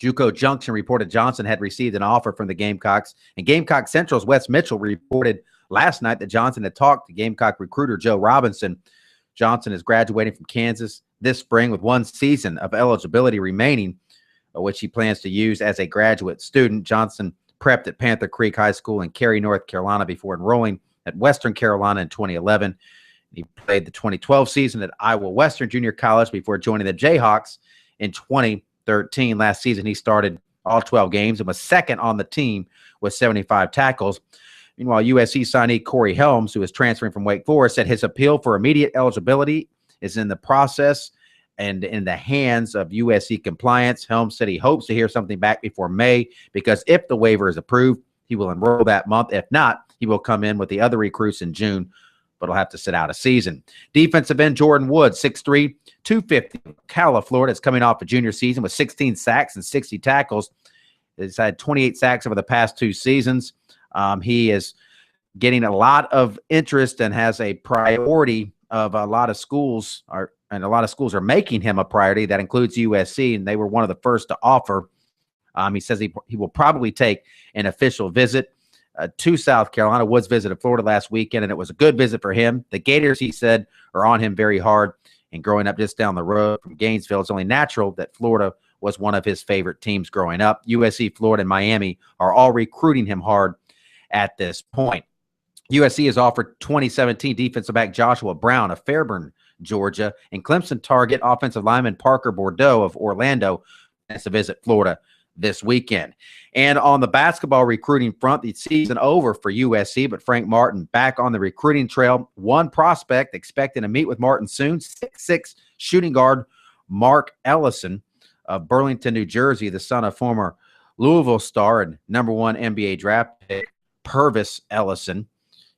S4: JUCO Junction reported Johnson had received an offer from the Gamecocks, and Gamecock Central's Wes Mitchell reported last night that Johnson had talked to Gamecock recruiter Joe Robinson. Johnson is graduating from Kansas this spring with 1 season of eligibility remaining, which he plans to use as a graduate student. Johnson prepped at Panther Creek High School in Cary, North Carolina before enrolling at Western Carolina in 2011. He played the 2012 season at Iowa Western Junior College before joining the Jayhawks in 2013. Last season, he started all 12 games and was second on the team with 75 tackles. Meanwhile, USC signee Corey Helms, who is transferring from Wake Forest, said his appeal for immediate eligibility is in the process and in the hands of USC compliance. Helms said he hopes to hear something back before May, because if the waiver is approved, he will enroll that month. If not, he will come in with the other recruits in June, but he'll have to sit out a season. Defensive end Jordan Woods, 6'3", 250, Ocala, Florida, is coming off a junior season with 16 sacks and 60 tackles. He's had 28 sacks over the past 2 seasons. He is getting a lot of interest and has a priority of a lot of schools, and a lot of schools are making him a priority. That includes USC, and they were one of the first to offer. He says he will probably take an official visit to South Carolina. Woods visited Florida last weekend, and it was a good visit for him. The Gators, he said, are on him very hard, and growing up just down the road from Gainesville, it's only natural that Florida was one of his favorite teams growing up. USC, Florida, and Miami are all recruiting him hard at this point. USC has offered 2017 defensive back Joshua Brown of Fairburn, Georgia, and Clemson target offensive lineman Parker Bordeaux of Orlando plans to visit Florida this weekend. And on the basketball recruiting front, the season over for USC, but Frank Martin back on the recruiting trail. One prospect expecting to meet with Martin soon, 6'6" shooting guard Mark Ellison of Burlington, New Jersey, the son of former Louisville star and #1 NBA draft pick Purvis Ellison.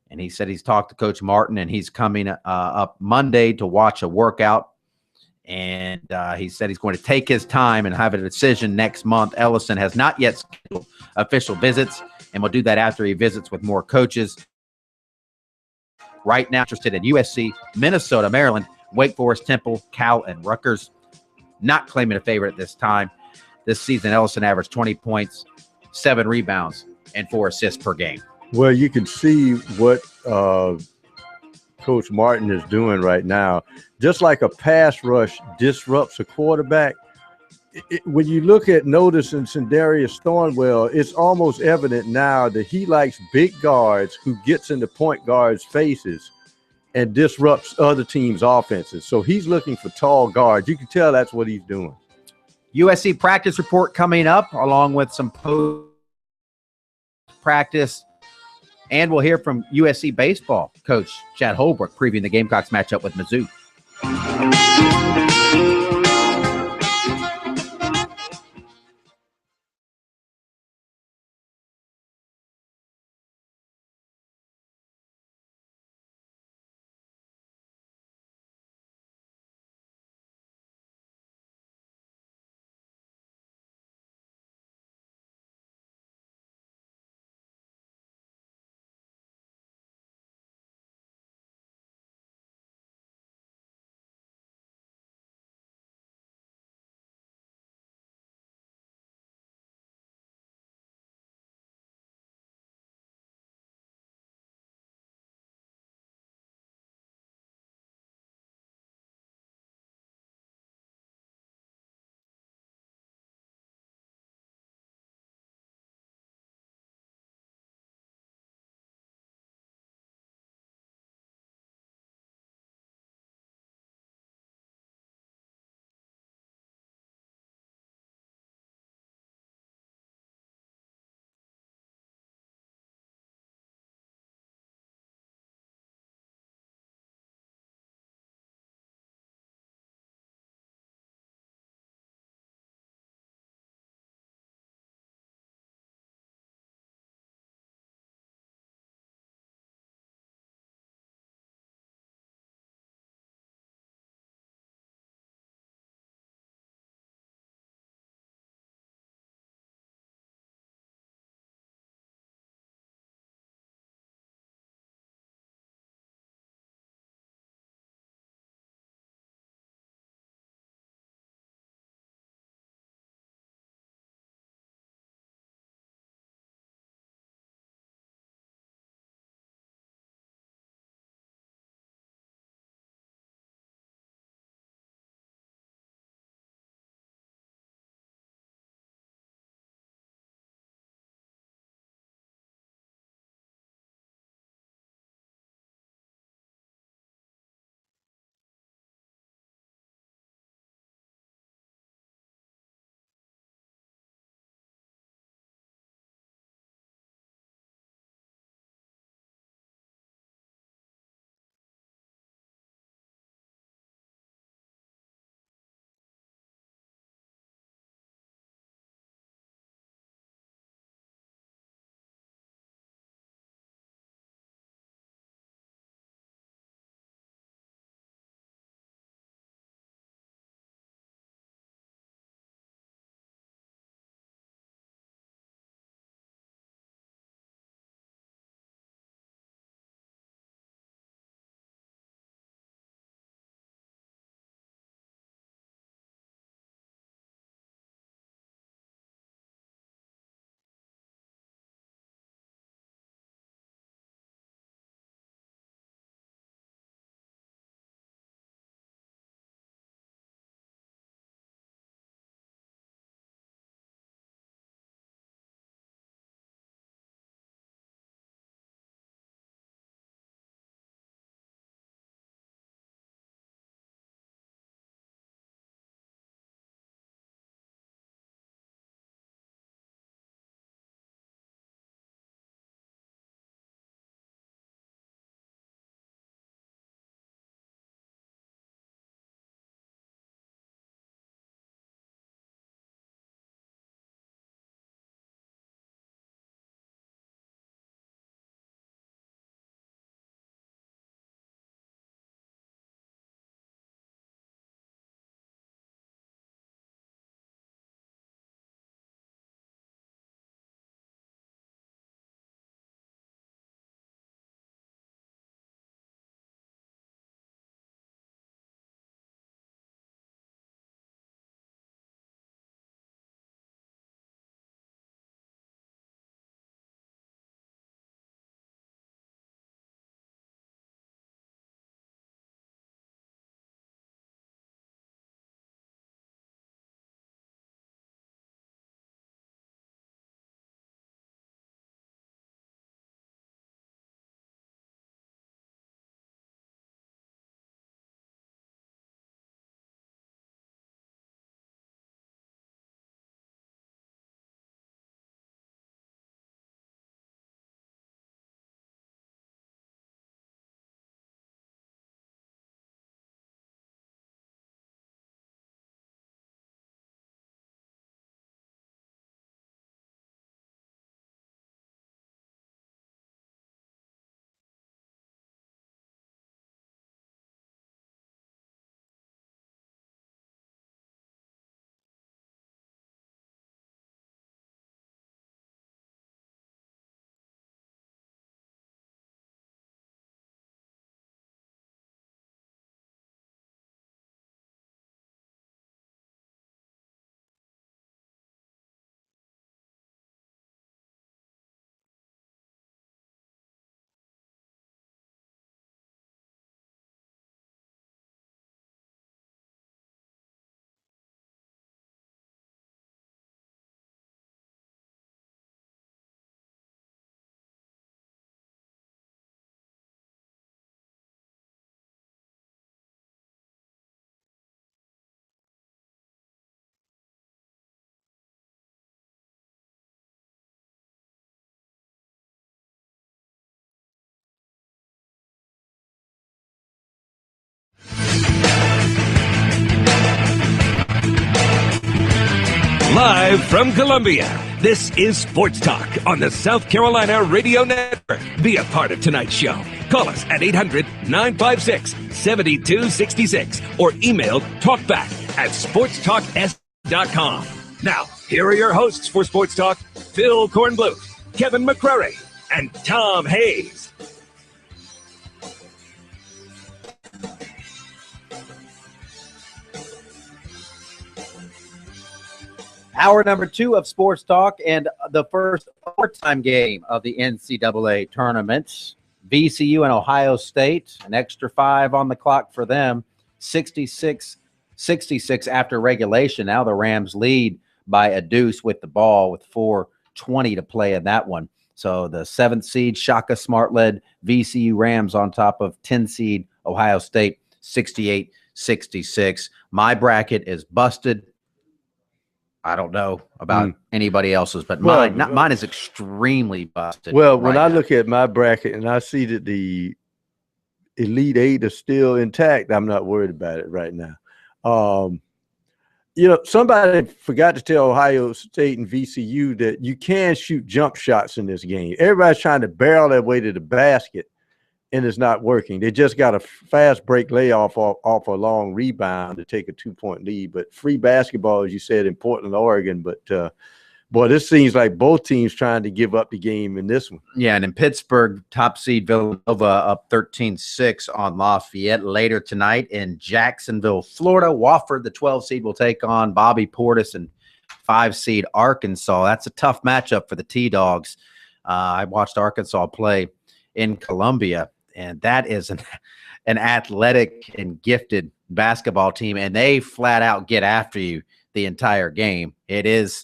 S4: And he said he's talked to Coach Martin, and he's coming up Monday to watch a workout. And he said he's going to take his time and have a decision next month. Ellison has not yet scheduled official visits, and will do that after he visits with more coaches. Right now, interested in USC, Minnesota, Maryland, Wake Forest, Temple, Cal, and Rutgers. Not claiming a favorite at this time. This season, Ellison averaged 20 points, 7 rebounds, and 4 assists per game.
S5: Well, you can see what Coach Martin is doing right now. Just like a pass rush disrupts a quarterback, when you look at Notice and Sindarius Thornwell, it's almost evident now that he likes big guards who gets into point guards' faces and disrupts other teams' offenses. So he's looking for tall guards. You can tell that's what he's doing.
S4: USC practice report coming up, along with some post-practice. And we'll hear from USC baseball coach Chad Holbrook previewing the Gamecocks matchup with Mizzou.
S1: Live from Columbia, this is Sports Talk on the South Carolina Radio Network. Be a part of tonight's show. Call us at 800-956-7266 or email talkback@sportstalks.com. Now, here are your hosts for Sports Talk, Phil Kornbluth, Kevin McCrary, and Tom Hayes.
S4: Hour number 2 of Sports Talk and the first overtime game of the NCAA tournament. VCU and Ohio State, an extra 5 on the clock for them. 66-66 after regulation. Now the Rams lead by a deuce with the ball with 4:20 to play in that one. So the 7th seed Shaka Smart-led VCU Rams on top of 10 seed Ohio State, 68-66. My bracket is busted. I don't know about anybody else's, but mine is extremely busted.
S5: Well, when I look at my bracket and I see that the Elite Eight is still intact, I'm not worried about it right now. Somebody forgot to tell Ohio State and VCU that you can shoot jump shots in this game. Everybody's trying to barrel their way to the basket, and it's not working. They just got a fast break layoff off a long rebound to take a 2-point lead. But free basketball, as you said, in Portland, Oregon. But, boy, this seems like both teams trying to give up the game in this one.
S4: Yeah, and in Pittsburgh, top seed Villanova up 13-6 on Lafayette. Later tonight in Jacksonville, Florida, Wofford, the 12 seed, will take on Bobby Portis and 5 seed Arkansas. That's a tough matchup for the T-Dogs. I watched Arkansas play in Columbia, and that is an athletic and gifted basketball team, and they flat out get after you the entire game. It is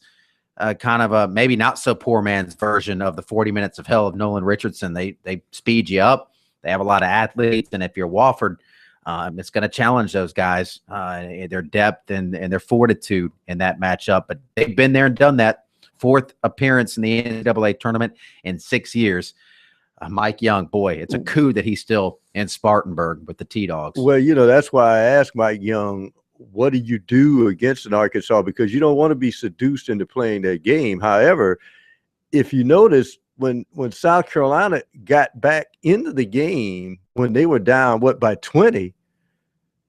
S4: kind of a maybe not so poor man's version of the 40 Minutes of Hell of Nolan Richardson. They speed you up. They have a lot of athletes, and if you're Wofford, it's going to challenge those guys, their depth and their fortitude in that matchup. But they've been there and done that. 4th appearance in the NCAA tournament in 6 years. Mike Young, boy, it's a coup that he's still in Spartanburg with the T-Dogs.
S5: Well, that's why I asked Mike Young, what do you do against an Arkansas? Because you don't want to be seduced into playing their game. However, if you notice, when South Carolina got back into the game, when they were down, by 20,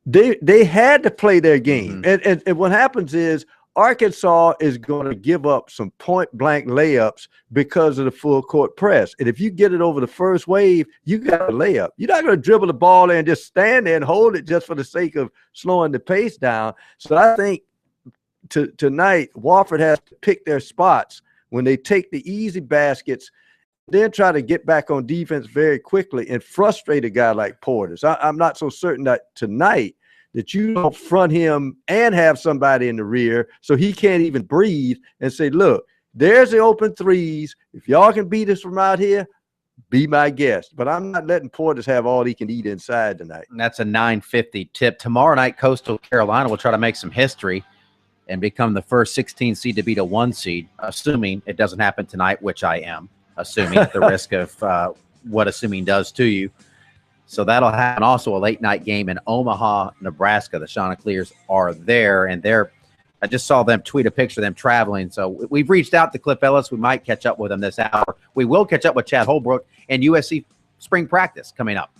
S5: they had to play their game. And what happens is Arkansas is going to give up some point-blank layups because of the full-court press. And if you get it over the first wave, you got a layup. You're not going to dribble the ball there and just stand there and hold it just for the sake of slowing the pace down. So I think tonight, Wofford has to pick their spots when they take the easy baskets, then try to get back on defense very quickly and frustrate a guy like Portis. I'm not so certain that tonight that you don't front him and have somebody in the rear so he can't even breathe and say, look, there's the open threes. If y'all can beat us from out here, be my guest. But I'm not letting Portis have all he can eat inside tonight.
S4: And that's a 9:50 tip. Tomorrow night, Coastal Carolina will try to make some history and become the first 16 seed to beat a 1 seed, assuming it doesn't happen tonight, which I am assuming at the risk of what assuming does to you. So that'll happen. Also a late night game in Omaha, Nebraska. The Chanticleers are there, and I just saw them tweet a picture of them traveling. So we've reached out to Cliff Ellis. We might catch up with him this hour. We will catch up with Chad Holbrook and USC spring practice coming up.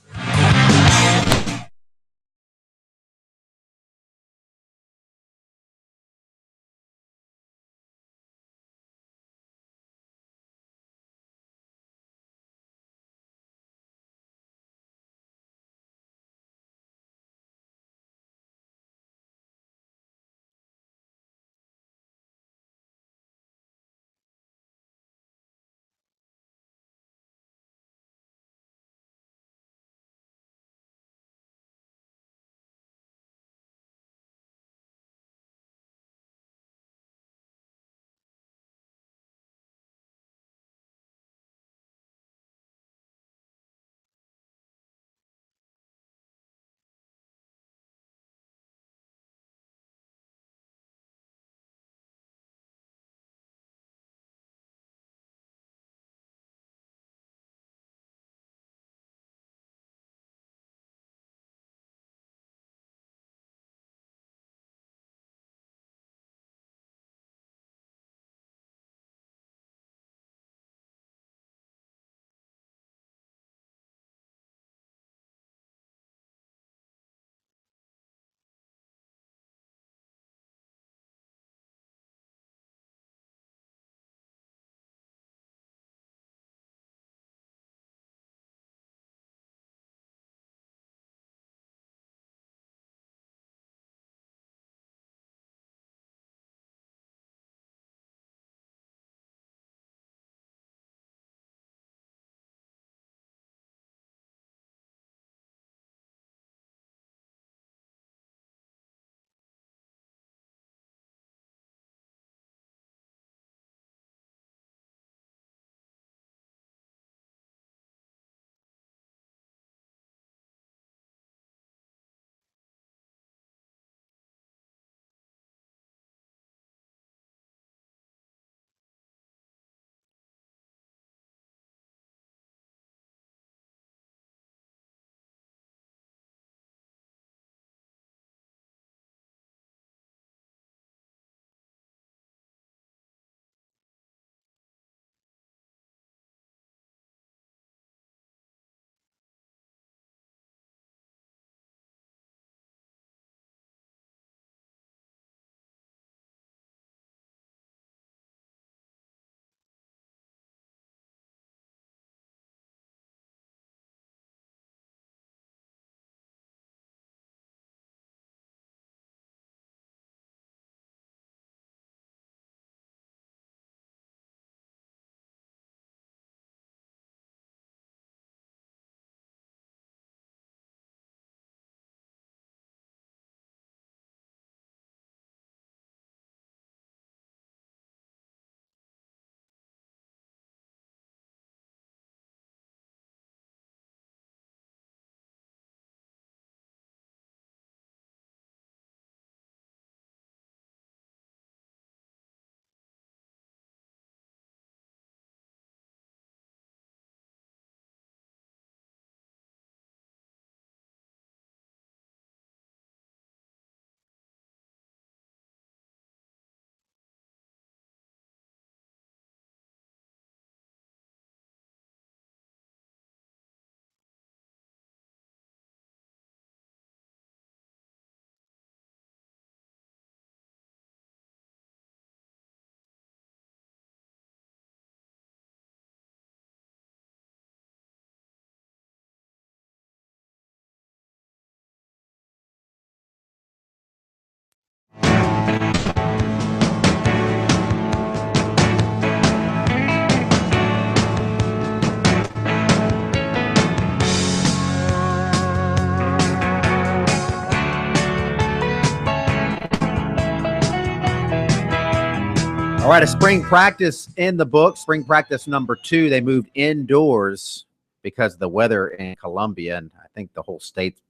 S4: All right, a spring practice in the book. Spring practice number 2. They moved indoors because of the weather in Columbia, and I think the whole state's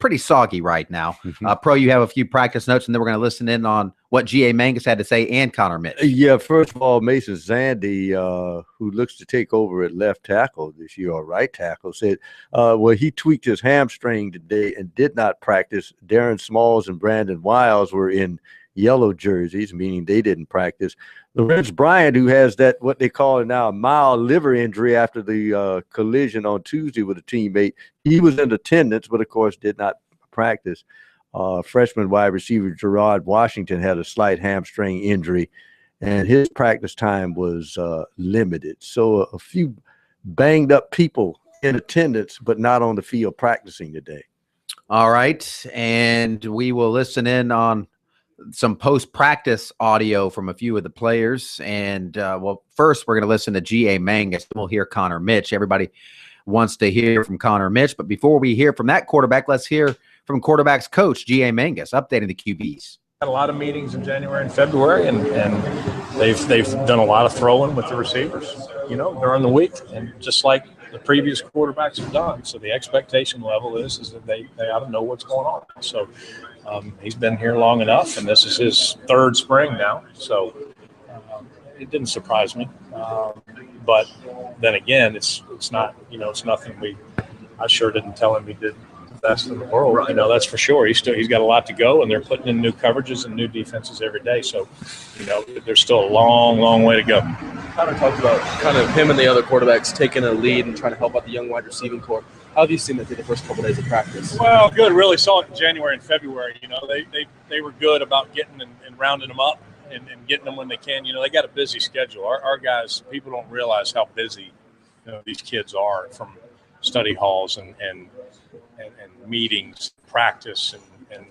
S4: pretty soggy right now. Pro, you have a few practice notes, and then we're going to listen in on what G.A. Mangus had to say and Connor Mitch.
S5: Yeah, first of all, Mason Zandy, who looks to take over at left tackle this year, or right tackle, said, he tweaked his hamstring today and did not practice. Darren Smalls and Brandon Wiles were in yellow jerseys, meaning they didn't practice. Lorenz Bryant, who has that what they call now a mild liver injury after the collision on Tuesday with a teammate, he was in attendance, but of course did not practice. Freshman wide receiver Gerard Washington had a slight hamstring injury, and his practice time was limited. So a few banged up people in attendance, but not on the field practicing today.
S4: All right, and we will listen in on some post-practice audio from a few of the players. And, first we're going to listen to G.A. Mangus. We'll hear Connor Mitch. Everybody wants to hear from Connor Mitch. But before we hear from that quarterback, let's hear from quarterback's coach, G.A. Mangus, updating the QBs.
S11: Had a lot of meetings in January and February, and they've done a lot of throwing with the receivers, during the week, and just like the previous quarterbacks have done. So the expectation level is that they ought to know what's going on. So he's been here long enough, and this is his 3rd spring now. So it didn't surprise me. But then again, it's not, it's nothing I sure didn't tell him he did the best in the world. Right. That's for sure. He's got a lot to go, and they're putting in new coverages and new defenses every day. So, there's still a long, long way to go.
S14: Connor talked about kind of him and the other quarterbacks taking a lead and trying to help out the young wide receiving corps. How have you seen that through the first couple of days of practice?
S11: Well, good. Really saw it in January and February. They were good about getting and rounding them up and getting them when they can. They got a busy schedule. Our guys, people don't realize how busy these kids are, from study halls and meetings, practice and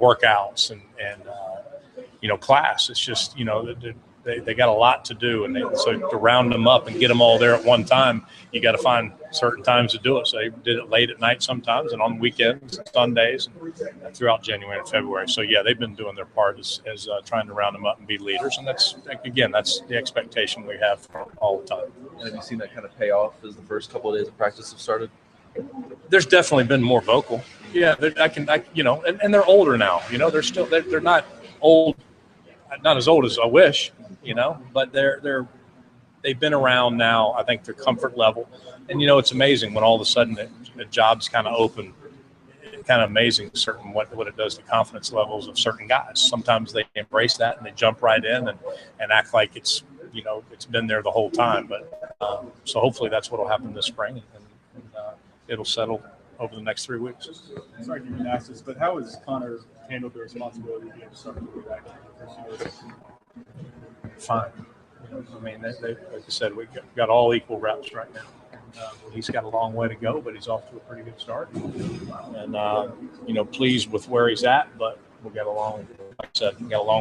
S11: workouts and class. It's just, they got a lot to do, and so to round them up and get them all there at one time, you got to find certain times to do it. So they did it late at night sometimes, and on weekends, and Sundays, and throughout January and February. So yeah, they've been doing their part as trying to round them up and be leaders, and that's the expectation we have all the time.
S14: And have you seen that kind of pay off as the first couple of days of practice have started?
S11: There's definitely been more vocal. Yeah, and they're older now. They're still they're not old, not as old as I wish. But they've been around now. I think their comfort level, and it's amazing when all of a sudden the job's kind of open. It's kind of amazing what it does to confidence levels of certain guys. Sometimes they embrace that and they jump right in and act like it's been there the whole time. But so hopefully that's what will happen this spring, and it'll settle over the next 3 weeks.
S15: Sorry to even ask this, but how has Connor handled the responsibility of starting to go back?
S11: Fine. Like I said, we got all equal reps right now. He's got a long way to go, but he's off to a pretty good start. And pleased with where he's at, but we got a long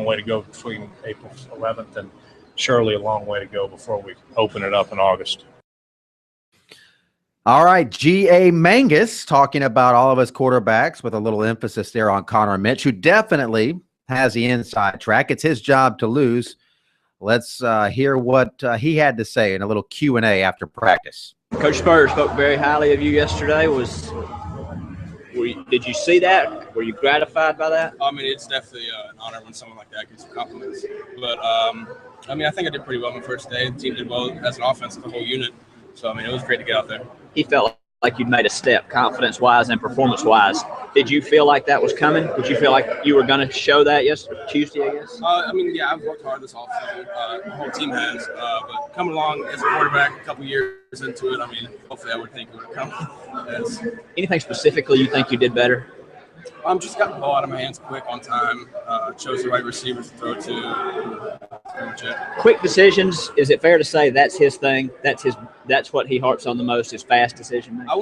S11: way to go between April 11th and surely a long way to go before we open it up in August.
S4: All right, G.A. Mangus talking about all of his quarterbacks with a little emphasis there on Connor Mitch, who definitely has the inside track. It's his job to lose. Let's hear what he had to say in a little Q&A after practice.
S16: Coach Spurs spoke very highly of you yesterday. Did you see that? Were you gratified by that?
S17: I mean, it's definitely an honor when someone like that gets compliments. But, I think I did pretty well my first day. The team did well as an offense, the whole unit. So, it was great to get out there.
S16: He felt like you'd made a step confidence-wise and performance-wise. Did you feel like that was coming? Did you feel like you were going to show that Tuesday, I guess?
S17: Yeah, I've worked hard this offseason. The whole team has. But coming along as a quarterback a couple years into it, hopefully I would think it would come. Yes.
S16: Anything specifically you think you did better?
S17: Just got the ball out of my hands quick on time. Chose the right receivers to throw to.
S16: Quick decisions. Is it fair to say that's his thing? That's what he harps on the most, is fast decision making?
S17: I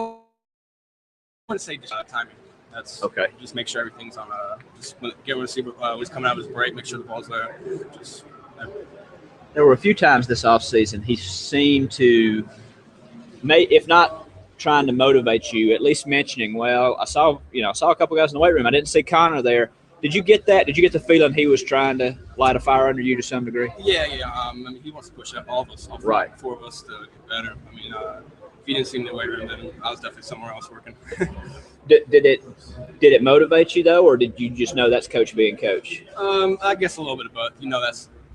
S17: wouldn't say timing. That's
S16: okay.
S17: Just make sure everything's on. Just get a receiver when he's coming out of his break. Make sure the ball's there.
S16: There were a few times this offseason he seemed to, if not trying to motivate you, at least mentioning, well, I saw a couple guys in the weight room. I didn't see Connor there. Did you get that? Did you get the feeling he was trying to light a fire under you to some degree?
S17: Yeah. I mean, he wants to push all of us,
S16: Right.
S17: 4 of us to get better. I mean, if you didn't see me in the weight room, then I was definitely somewhere else working.
S16: Did it motivate you though, or did you just know that's coach being coach?
S17: I guess a little bit of both.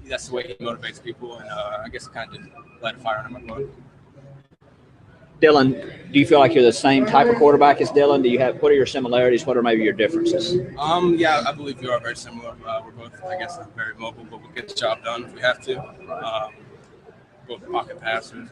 S17: That's the way he motivates people, and I guess it kind of did light a fire under my butt.
S16: Dylan, do you feel like you're the same type of quarterback as Dylan? What are your similarities? What are maybe your differences?
S17: Yeah, I believe we are very similar. We're both, I guess, very mobile, but we get the job done if we have to. Both pocket passers.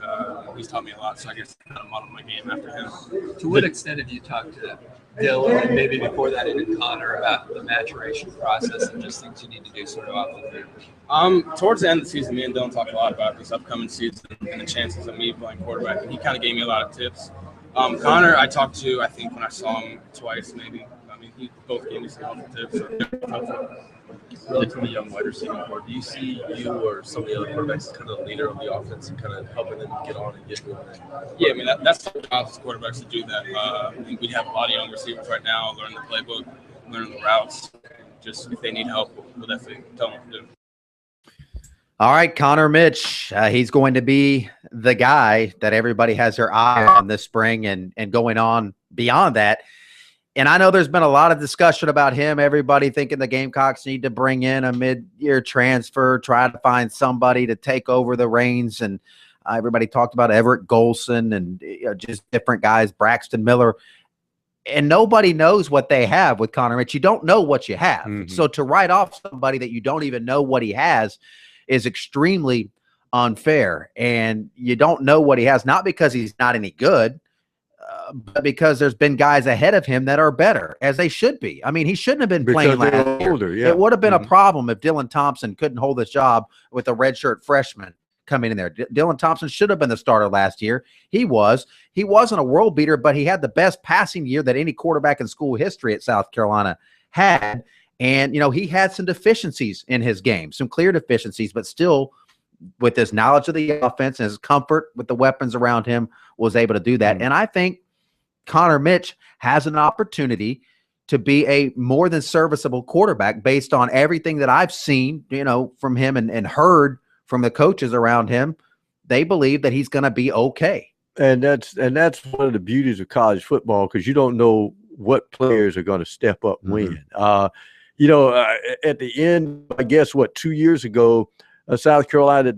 S17: He's taught me a lot, so I guess I kind of modeled my game after him.
S18: To what extent have you talked to Dylan and maybe before that even Connor about the maturation process and just things you need to do sort of off the field?
S17: Towards the end of the season, me and Dylan talked a lot about this upcoming season and the chances of me playing quarterback, and he kind of gave me a lot of tips. Connor, I talked to, I think, when I saw him twice, maybe. I mean, he both gave me some helpful tips. So
S14: relatively young wide receiving core. Do you see you or some of the other quarterbacks as kind of the leader of the offense and kind of helping them get on and get moving?
S17: Yeah, I mean, that's the job as quarterbacks to do that. I think we have a lot of young receivers right now learning the playbook, learning the routes. Just if they need help, we'll definitely tell them what to do.
S4: All right, Connor Mitch, he's going to be the guy that everybody has their eye on this spring and going on beyond that. And I know there's been a lot of discussion about him, everybody thinking the Gamecocks need to bring in a mid-year transfer, try to find somebody to take over the reins. And everybody talked about Everett Golson and just different guys, Braxton Miller. And nobody knows what they have with Connor Mitch. You don't know what you have. Mm-hmm. So to write off somebody that you don't even know what he has is extremely unfair. And you don't know what he has, not because he's not any good, but because there's been guys ahead of him that are better, as they should be. I mean, he shouldn't have been playing last year. Older, yeah. It would have been a problem if Dylan Thompson couldn't hold his job with a redshirt freshman coming in there. Dylan Thompson should have been the starter last year. He was. He wasn't a world beater, but he had the best passing year that any quarterback in school history at South Carolina had. And, he had some deficiencies in his game, some clear deficiencies, but still, with his knowledge of the offense and his comfort with the weapons around him, was able to do that. Mm-hmm. And I think Connor Mitch has an opportunity to be a more than serviceable quarterback based on everything that I've seen, from him and heard from the coaches around him. They believe that he's going to be okay.
S5: And that's one of the beauties of college football, because you don't know what players are going to step up when. At the end, I guess, 2 years ago, South Carolina,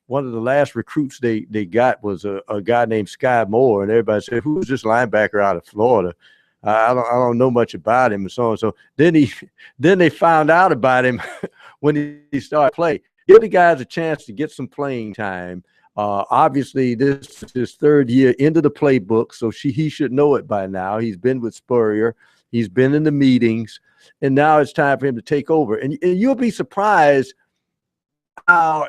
S5: one of the last recruits they got was a guy named Sky Moore, and everybody said, "Who's this linebacker out of Florida?" I don't know much about him, and so on. So then they found out about him when he started playing. Give the guys a chance to get some playing time. Obviously, this is his third year into the playbook, so he should know it by now. He's been with Spurrier. He's been in the meetings, and now it's time for him to take over. And you'll be surprised how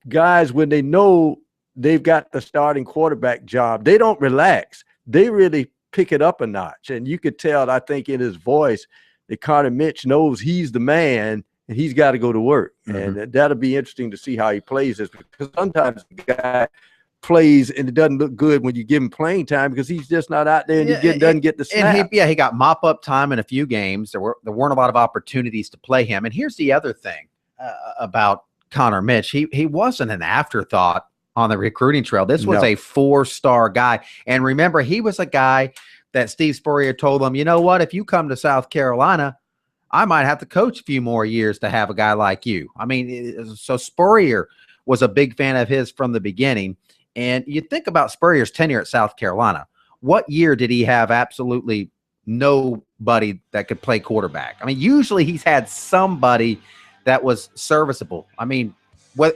S5: guys, when they know they've got the starting quarterback job, they don't relax. They really pick it up a notch. And you could tell, I think, in his voice that Connor Mitch knows he's the man and he's got to go to work. Mm-hmm. And that'll be interesting to see how he plays this, because sometimes the guy plays and it doesn't look good when you give him playing time because he's just not out there and he doesn't get the snap.
S4: And he got mop-up time in a few games. There weren't a lot of opportunities to play him. And here's the other thing about Connor Mitch. He wasn't an afterthought on the recruiting trail. This was a 4-star guy. And remember, he was a guy that Steve Spurrier told him, you know what, if you come to South Carolina, I might have to coach a few more years to have a guy like you. I mean, so Spurrier was a big fan of his from the beginning. And you think about Spurrier's tenure at South Carolina. What year did he have absolutely nobody that could play quarterback? I mean, usually he's had somebody that was serviceable. I mean,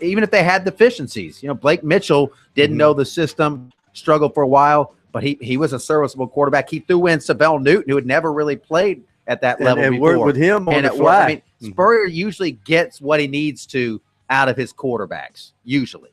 S4: even if they had deficiencies, Blake Mitchell didn't know the system, struggled for a while, but he was a serviceable quarterback. He threw in Savell Newton, who had never really played at that level
S5: and
S4: before.
S5: Worked with him on the fly.
S4: I mean, Spurrier usually gets what he needs to out of his quarterbacks, usually.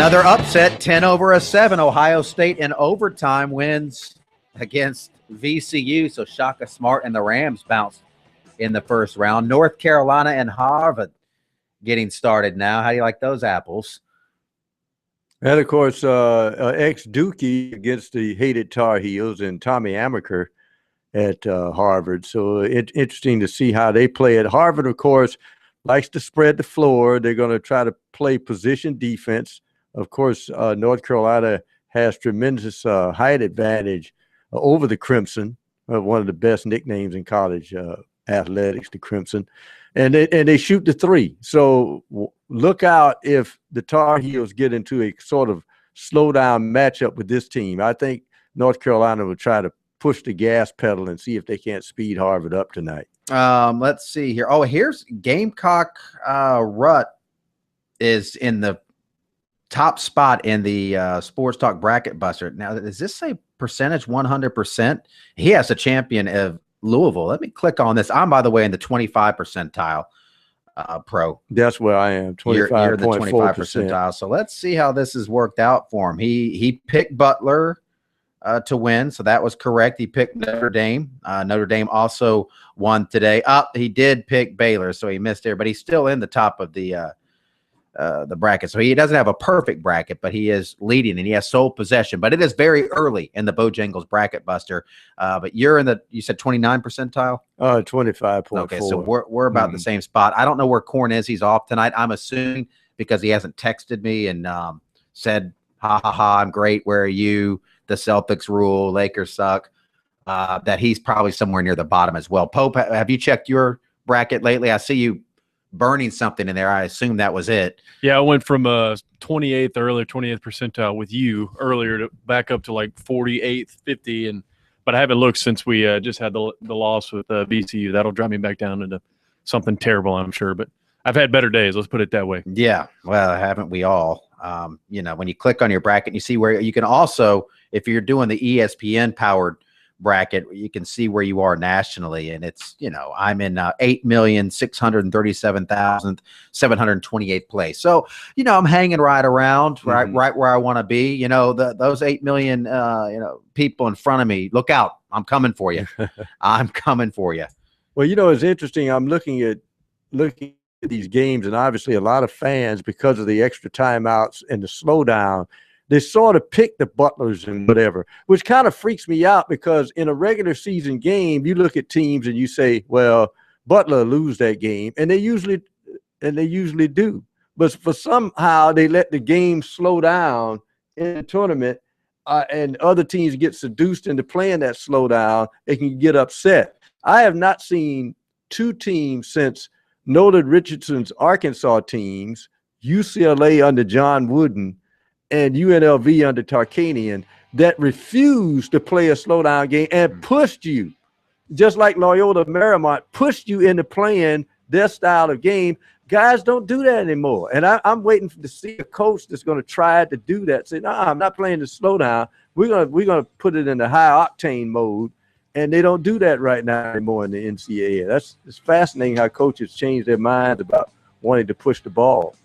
S4: Another upset, 10-7. Ohio State in overtime wins against VCU. So Shaka Smart and the Rams bounced in the first round. North Carolina and Harvard getting started now. How do you like those apples?
S5: And, of course, ex-Dookie against the hated Tar Heels and Tommy Amaker at Harvard. So it's interesting to see how they play it. Harvard, of course, likes to spread the floor. They're going to try to play position defense. Of course, North Carolina has tremendous height advantage over the Crimson, one of the best nicknames in college athletics, the Crimson. And they shoot the three. So look out if the Tar Heels get into a sort of slow-down matchup with this team. I think North Carolina will try to push the gas pedal and see if they can't speed Harvard up tonight.
S4: Let's see here. Oh, here's Gamecock. Rutt is in the top spot in the Sports Talk Bracket Buster. Now, does this say percentage 100%? He has a champion of Louisville. Let me click on this. I'm, by the way, in the 25 percentile pro.
S5: That's where I am, 25.4%.
S4: You're the 25 percentile. So let's see how this has worked out for him. He picked Butler to win, so that was correct. He picked Notre Dame. Notre Dame also won today. He did pick Baylor, so he missed there, but he's still in the top of the bracket. So he doesn't have a perfect bracket, but he is leading and he has sole possession. But it is very early in the Bojangles Bracket Buster. But you're in you said 29 percentile?
S5: 25.4.
S4: Okay, so we're about the same spot. I don't know where Corn is. He's off tonight. I'm assuming because he hasn't texted me and said, ha, ha, ha, I'm great. Where are you? The Celtics rule. Lakers suck. That he's probably somewhere near the bottom as well. Pope, have you checked your bracket lately? I see you burning something in there. I assume that was it.
S19: Yeah, I went from 28th earlier, 28th percentile with you earlier to back up to like 48th, 50, but I haven't looked since we just had the loss with VCU. That'll drive me back down into something terrible, I'm sure. But I've had better days. Let's put it that way.
S4: Yeah, well, haven't we all? When you click on your bracket, you see where you can also, if you're doing the ESPN powered bracket, you can see where you are nationally, and it's I'm in 8,637,728th place. So I'm hanging right around right where I want to be. Those 8 million people in front of me. Look out! I'm coming for you. I'm coming for you.
S5: Well, it's interesting. I'm looking at these games, and obviously a lot of fans, because of the extra timeouts and the slowdown, they sort of pick the Butlers and whatever, which kind of freaks me out because in a regular season game, you look at teams and you say, well, Butler lose that game, and they usually do. But for somehow they let the game slow down in the tournament, and other teams get seduced into playing that slowdown. They can get upset. I have not seen two teams since Nolan Richardson's Arkansas teams, UCLA under John Wooden, and UNLV under Tarkanian, that refused to play a slowdown game and pushed you, just like Loyola Marymount pushed you into playing their style of game. Guys don't do that anymore. And I'm waiting to see a coach that's going to try to do that. Say, no, I'm not playing the slowdown. We're gonna put it in the high octane mode. And they don't do that right now anymore in the NCAA. It's fascinating how coaches change their minds about wanting to push the ball.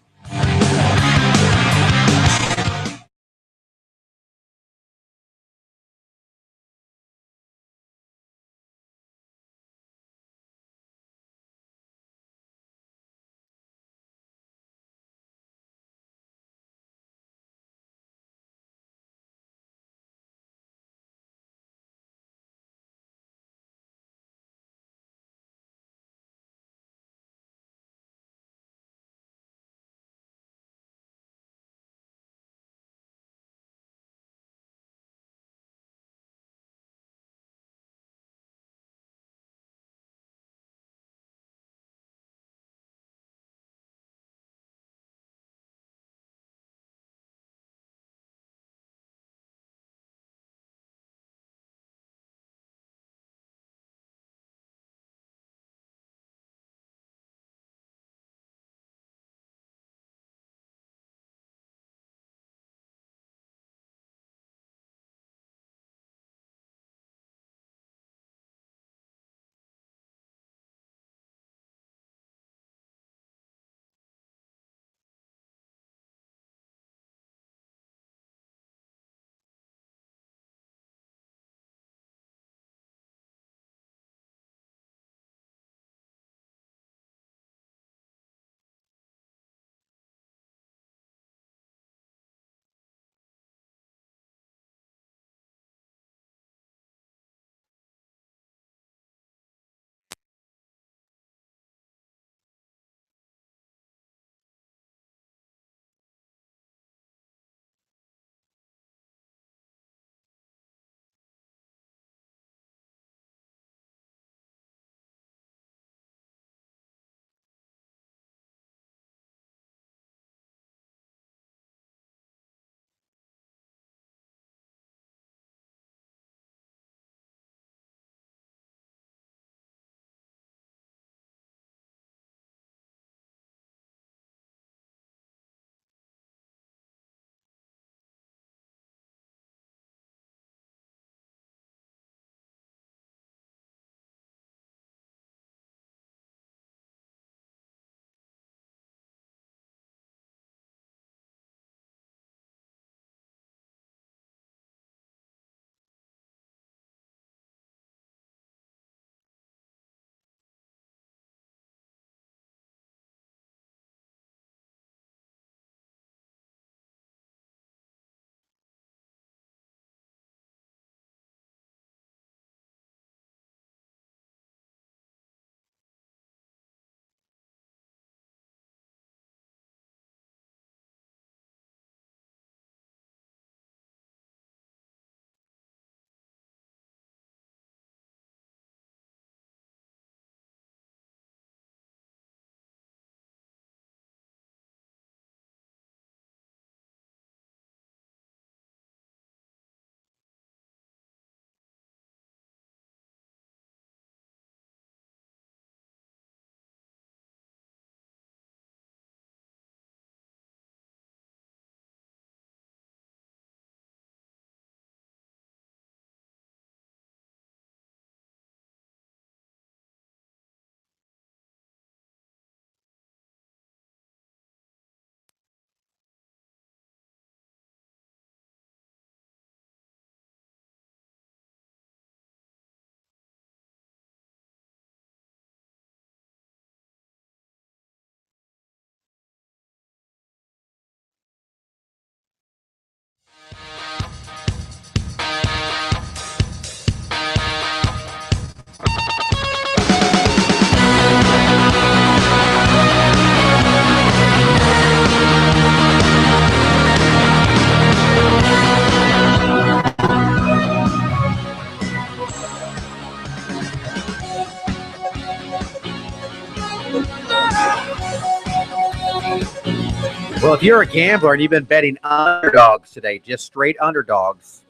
S4: if you're a gambler and you've been betting underdogs today, just straight underdogs,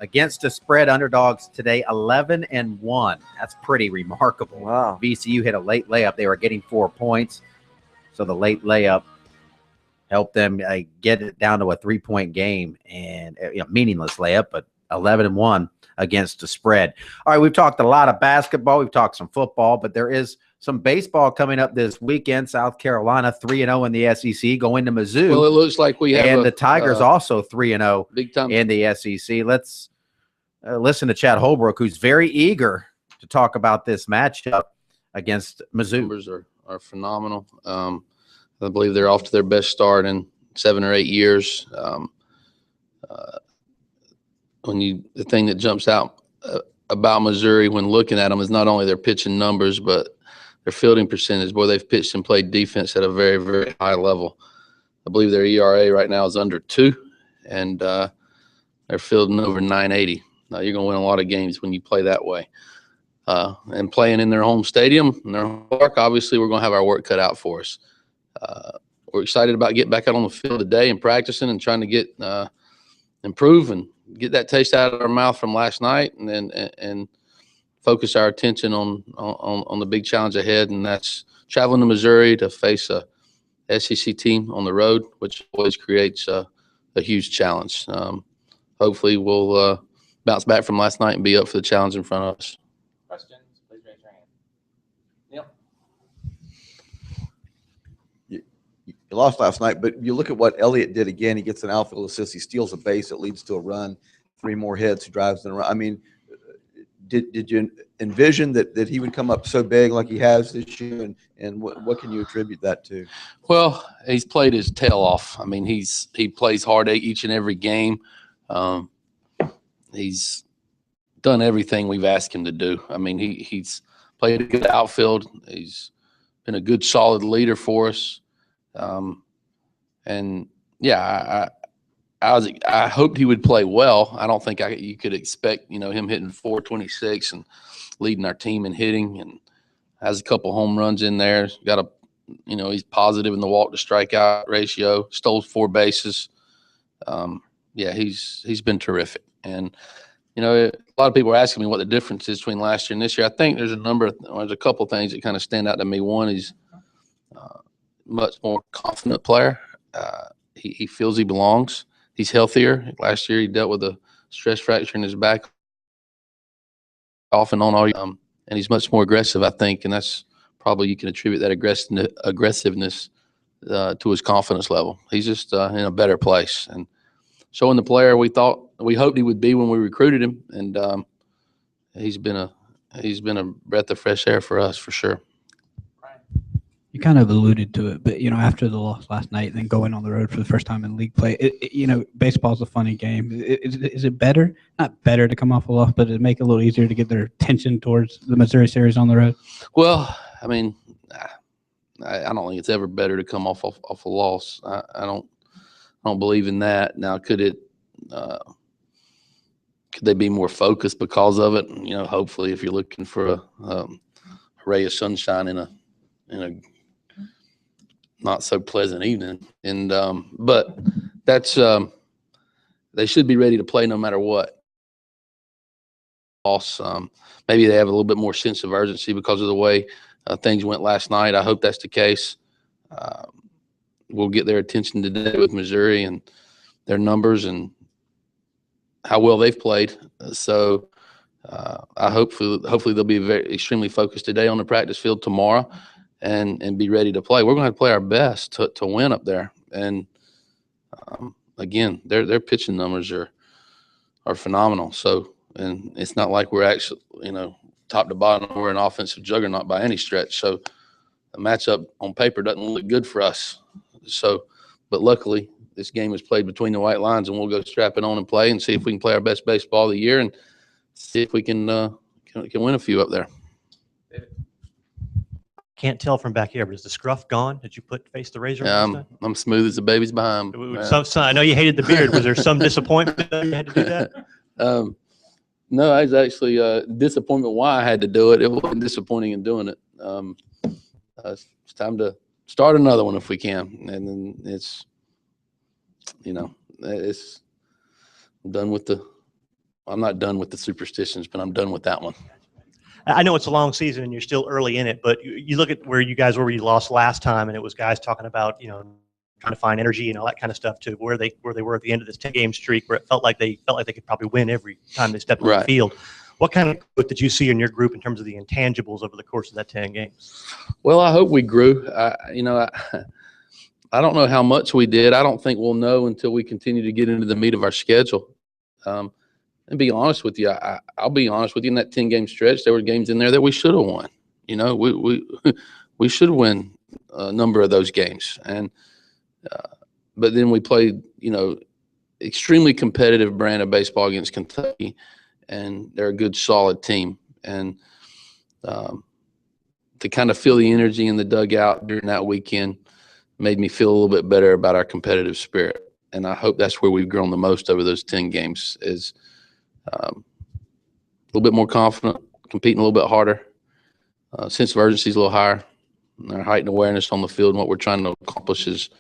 S4: against the spread underdogs today, 11-1. That's pretty remarkable.
S5: Wow.
S4: VCU hit a late layup. They were getting 4 points. So the late layup helped them get it down to a 3-point game, and meaningless layup, but 11-1 against the spread. All right, we've talked a lot of basketball. We've talked some football, but there is some baseball coming up this weekend. South Carolina 3-0 in the SEC, going to Mizzou.
S20: Well, it looks like we have
S4: and the Tigers also 3-0
S20: big time
S4: in the SEC. Let's listen to Chad Holbrook, who's very eager to talk about this matchup against Mizzou.
S20: Numbers are phenomenal. I believe they're off to their best start in 7 or 8 years. The thing that jumps out about Missouri when looking at them is not only their pitching numbers, but their fielding percentage. Boy, they've pitched and played defense at a very, very high level. I believe their ERA right now is under 2, and they're fielding over 980. Now, you're going to win a lot of games when you play that way. And playing in their home stadium, in their home park, obviously we're going to have our work cut out for us. We're excited about getting back out on the field today and practicing and trying to get improve and get that taste out of our mouth from last night, and focus our attention on the big challenge ahead, and that's traveling to Missouri to face a SEC team on the road, which always creates a huge challenge. Hopefully we'll bounce back from last night and be up for the challenge in front of us.
S21: Questions, please raise your hand. Neil.
S22: You lost last night, but you look at what Elliott did again. He gets an outfield assist. He steals a base. It leads to a run. 3 more hits. He drives in a run. I mean, did you envision that he would come up so big like he has this year? And what can you attribute that to?
S20: Well, he's played his tail off. I mean, he plays hard each and every game. He's done everything we've asked him to do. I mean, he's played a good outfield. He's been a good, solid leader for us. And yeah, I hoped he would play well. I don't think you could expect, him hitting 426 and leading our team in hitting, and has a couple home runs in there. Got he's positive in the walk to strikeout ratio, stole 4 bases. Yeah, he's been terrific. And, a lot of people are asking me what the difference is between last year and this year. I think there's a couple of things that kind of stand out to me. One, he's much more confident player. He feels he belongs. He's healthier. Last year he dealt with a stress fracture in his back off and on all year. And he's much more aggressive, I think, and that's probably you can attribute that aggressiveness to his confidence level. He's just in a better place and showing the player we hoped he would be when we recruited him, and he's been a breath of fresh air for us for sure.
S10: You kind of alluded to it, but after the loss last night, then going on the road for the first time in league play, baseball's a funny game. Is it better? Not better to come off a loss, but it make it a little easier to get their attention towards the Missouri series on the road?
S20: Well, I mean, I don't think it's ever better to come off a loss. I don't believe in that. Now, could they be more focused because of it? Hopefully, if you're looking for a ray of sunshine in a not so pleasant evening, and but that's they should be ready to play no matter what. Loss, maybe they have a little bit more sense of urgency because of the way things went last night. I hope that's the case. We'll get their attention today with Missouri and their numbers and how well they've played. So I hopefully they'll be extremely focused today on the practice field tomorrow and be ready to play. We're going to have to play our best to win up there. And again, their pitching numbers are phenomenal. So, and it's not like we're actually, top to bottom, we're an offensive juggernaut by any stretch. So the matchup on paper doesn't look good for us. So, but luckily this game is played between the white lines, and we'll go strap it on and play and see if we can play our best baseball of the year and see if we can win a few up there.
S12: Can't tell from back here, but is the scruff gone? Did you face the razor?
S20: Yeah, I'm smooth as a baby's behind.
S12: I know you hated the beard. Was there some disappointment that you had to do that?
S20: No, I was actually disappointed why I had to do it. It wasn't disappointing in doing it. It's time start another one if we can. And then it's, I'm done with I'm not done with the superstitions, but I'm done with that one.
S12: I know it's a long season and you're still early in it, but you look at where you guys were, where you lost last time, and it was guys talking about, trying to find energy and all that kind of stuff, to where they were at the end of this 10-game streak, where it felt like they could probably win every time they stepped on the
S20: Right.
S12: field. What kind of growth did you see in your group in terms of the intangibles over the course of that 10 games?
S20: Well, I hope we grew. I don't know how much we did. I don't think we'll know until we continue to get into the meat of our schedule. And be honest with you, I'll be honest with you. In that 10-game stretch, there were games in there that we should have won. We should win a number of those games, but then we played, extremely competitive brand of baseball against Kentucky, and they're a good, solid team. And to kind of feel the energy in the dugout during that weekend made me feel a little bit better about our competitive spirit. And I hope that's where we've grown the most over those 10 games, is a little bit more confident, competing a little bit harder, sense of urgency is a little higher. And our heightened awareness on the field and what we're trying to accomplish is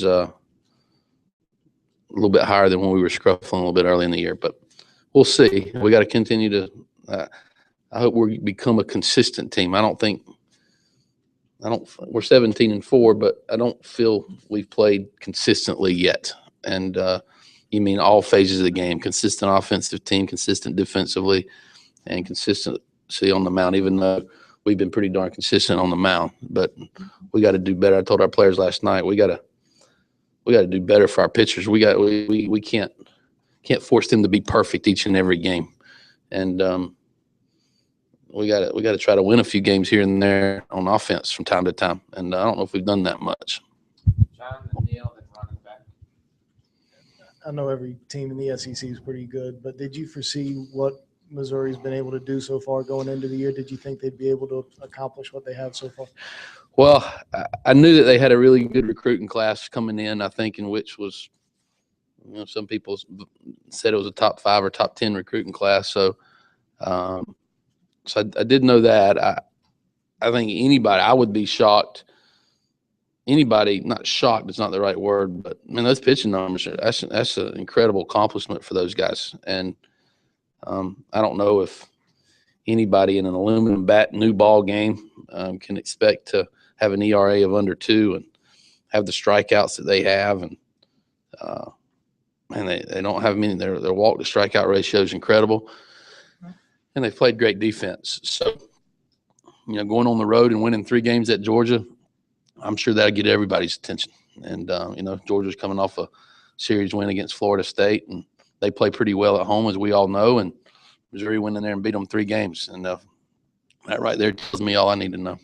S20: a little bit higher than when we were scruffling a little bit early in the year. But we'll see. We got to continue to. I hope we become a consistent team. We're 17-4, but I don't feel we've played consistently yet. And you mean all phases of the game: consistent offensive team, consistent defensively, and consistency on the mound. Even though we've been pretty darn consistent on the mound, but we got to do better. I told our players last night, we got to do better for our pitchers. We can't force them to be perfect each and every game, and we got to try to win a few games here and there on offense from time to time. And I don't know if we've done that much.
S18: John, Neil, and running back.
S2: I know every team in the SEC is pretty good, but did you foresee what Missouri's been able to do so far going into the year? Did you think they'd be able to accomplish what they have so far?
S20: Well, I knew that they had a really good recruiting class coming in, I think, in which was, some people said it was a top 5 or top 10 recruiting class. So, I did know that. I think I would be shocked. Not shocked, it's not the right word, but those pitching numbers, that's an incredible accomplishment for those guys. And I don't know if anybody in an aluminum bat new ball game can expect to have an ERA of under 2 and have the strikeouts that they have, and they don't have many. Their walk to strikeout ratio is incredible, and they've played great defense. So, going on the road and winning 3 games at Georgia, I'm sure that'll get everybody's attention. And Georgia's coming off a series win against Florida State, and they play pretty well at home, as we all know. And Missouri went in there and beat them 3 games, and that right there tells me all I need to know.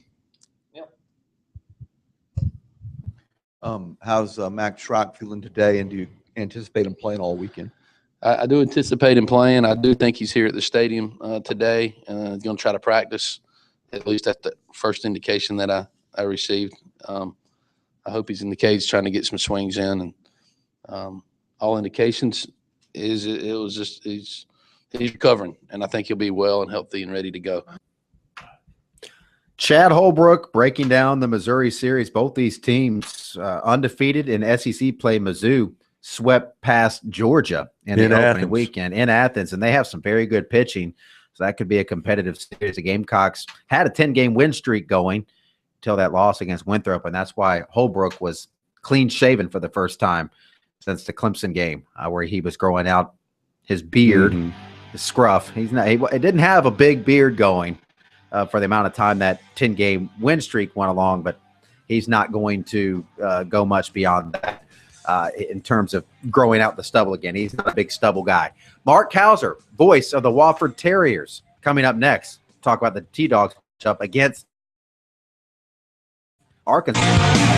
S22: How's Max Schrock feeling today, and do you anticipate him playing all weekend?
S20: I do anticipate him playing. I do think he's here at the stadium today. He's going to try to practice. At least that's the first indication that I received. I hope he's in the cage trying to get some swings in, and all indications is he's recovering, and I think he'll be well and healthy and ready to go.
S4: Chad Holbrook breaking down the Missouri series. Both these teams undefeated in SEC play. Mizzou swept past Georgia in the opening weekend in Athens, and they have some very good pitching. So that could be a competitive series. The Gamecocks had a 10-game win streak going until that loss against Winthrop, and that's why Holbrook was clean-shaven for the first time since the Clemson game, where he was growing out his beard, his scruff. He didn't have a big beard going for the amount of time that 10-game win streak went along, but he's not going to go much beyond that in terms of growing out the stubble again. He's not a big stubble guy. Mark Hauser, voice of the Wofford Terriers, coming up next. Talk about the T-Dogs up against Arkansas.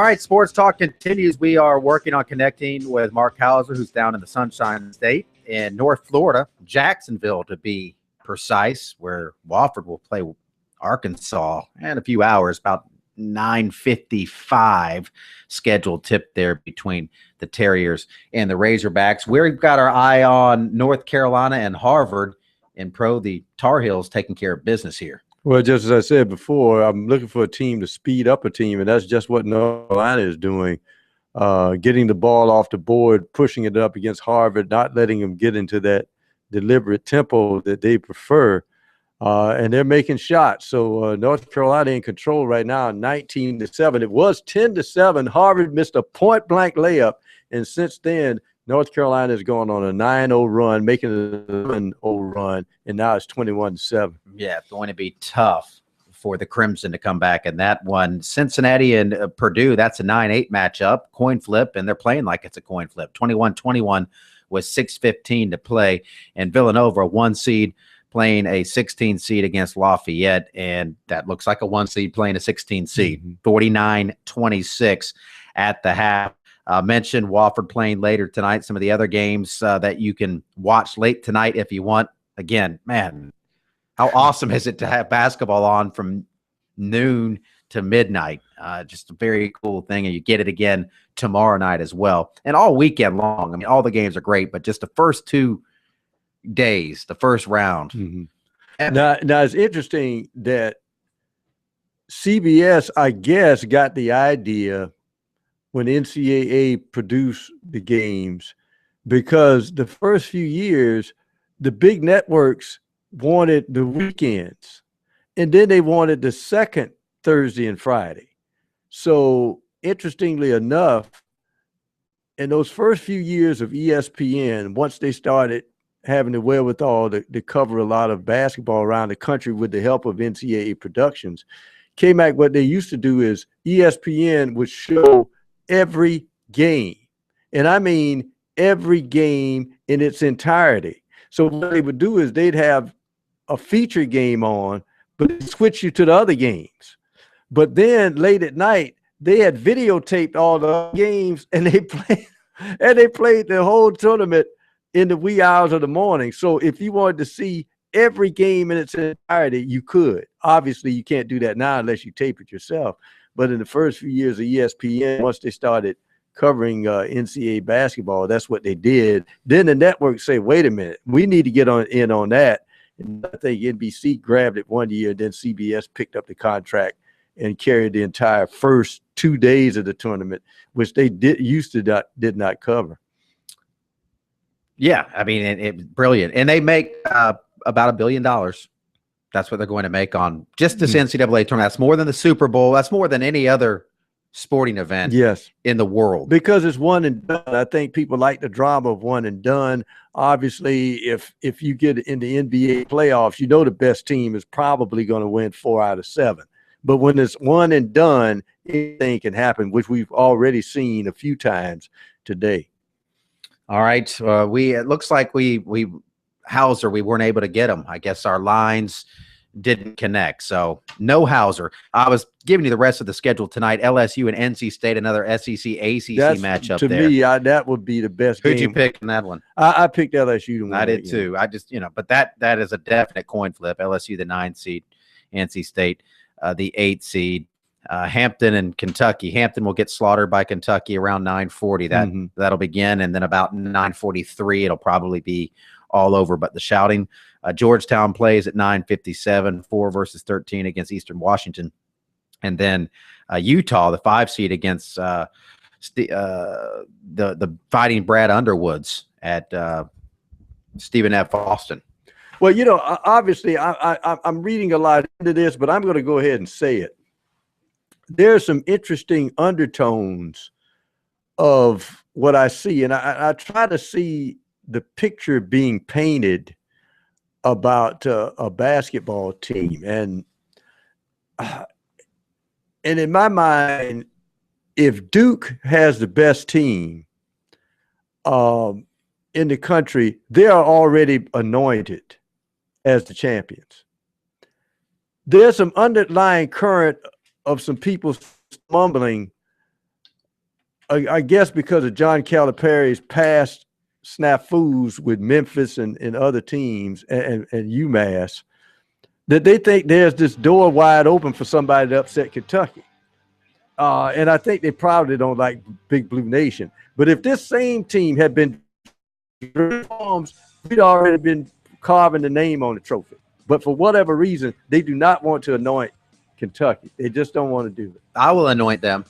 S4: right, Sports Talk continues. We are working on connecting with Mark Hauser, who's down in the Sunshine State in North Florida, Jacksonville to be precise, where Wofford will play Arkansas in a few hours, about 9:55 scheduled tip there between the Terriers and the Razorbacks. We've got our eye on North Carolina and Harvard in the Tar Heels taking care of business here.
S5: Well, just as I said before, I'm looking for a team to speed up a team, and that's just what North Carolina is doing, getting the ball off the board, pushing it up against Harvard, not letting them get into that deliberate tempo that they prefer, and they're making shots. So North Carolina in control right now, 19-7. It was 10-7. Harvard missed a point-blank layup, and since then, North Carolina is going on a 9-0 run, making it a 11-0 run, and now it's 21-7.
S4: Yeah, it's going to be tough for the Crimson to come back in that one. Cincinnati and Purdue, that's a 9-8 matchup, coin flip, and they're playing like it's a coin flip. 21-21 with 6:15 to play. And Villanova, a 1 seed, playing a 16 seed against Lafayette, and that looks like a 1 seed playing a 16 seed. 49-26 at the half. Mentioned Wofford playing later tonight. Some of the other games that you can watch late tonight if you want. Again, man, how awesome is it to have basketball on from noon to midnight? Just a very cool thing, and you get it again tomorrow night as well, and all weekend long. I mean, all the games are great, but just the first 2 days, the first round.
S5: Now it's interesting that CBS, I guess, got the idea when NCAA produced the games, because the first few years, the big networks wanted the weekends, and then they wanted the second Thursday and Friday. So interestingly enough, in those first few years of ESPN, once they started having the wherewithal to cover a lot of basketball around the country with the help of NCAA Productions, KMAC, what they used to do is ESPN would show every game, and I mean every game in its entirety. So what they would do is they'd have a feature game on, but they'd switch you to the other games. But then late at night, they had videotaped all the games, and they played the whole tournament in the wee hours of the morning. So if you wanted to see every game in its entirety, you could. Obviously, you can't do that now unless you tape it yourself. But in the first few years of ESPN, once they started covering NCAA basketball, that's what they did. Then the networks say, wait a minute, we need to get in on that. And I think NBC grabbed it one year, then CBS picked up the contract and carried the entire first 2 days of the tournament, which they did not cover.
S4: Yeah, I mean, it's brilliant. And they make about $1 billion. That's what they're going to make on just this NCAA tournament. That's more than the Super Bowl. That's more than any other sporting event in the world.
S5: Because it's one and done. I think people like the drama of one and done. Obviously, if you get in the NBA playoffs, you know the best team is probably going to win 4 out of 7. But when it's one and done, anything can happen, which we've already seen a few times today.
S4: All right. It looks like Hauser, we weren't able to get him. I guess our lines didn't connect. So no Hauser. I was giving you the rest of the schedule tonight. LSU and NC State, another SEC ACC matchup
S5: to
S4: there.
S5: Me, that would be the best
S4: Who'd
S5: game.
S4: you pick in that one?
S5: I picked LSU to win.
S4: I did too. I just, but that is a definite coin flip. LSU, the 9 seed, NC State, the 8 seed. Hampton and Kentucky. Hampton will get slaughtered by Kentucky around 9:40. That'll begin, and then about 9:43, it'll probably be all over. But the shouting, Georgetown plays at 9:57, 4 versus 13 against Eastern Washington, and then Utah, the 5 seed against the Fighting Brad Underwoods at Stephen F. Austin.
S5: Well, obviously, I'm reading a lot into this, but I'm going to go ahead and say it. There's some interesting undertones of what I see, and I try to see the picture being painted about a basketball team, and in my mind, if Duke has the best team in the country, they are already anointed as the champions. There's some underlying current of some people mumbling I guess because of John Calipari's past snafus with Memphis and other teams and UMass, that they think there's this door wide open for somebody to upset Kentucky. And I think they probably don't like Big Blue Nation. But if this same team had been reforms, we'd already been carving the name on the trophy. But for whatever reason, they do not want to anoint Kentucky. They just don't want to do it.
S4: I will anoint them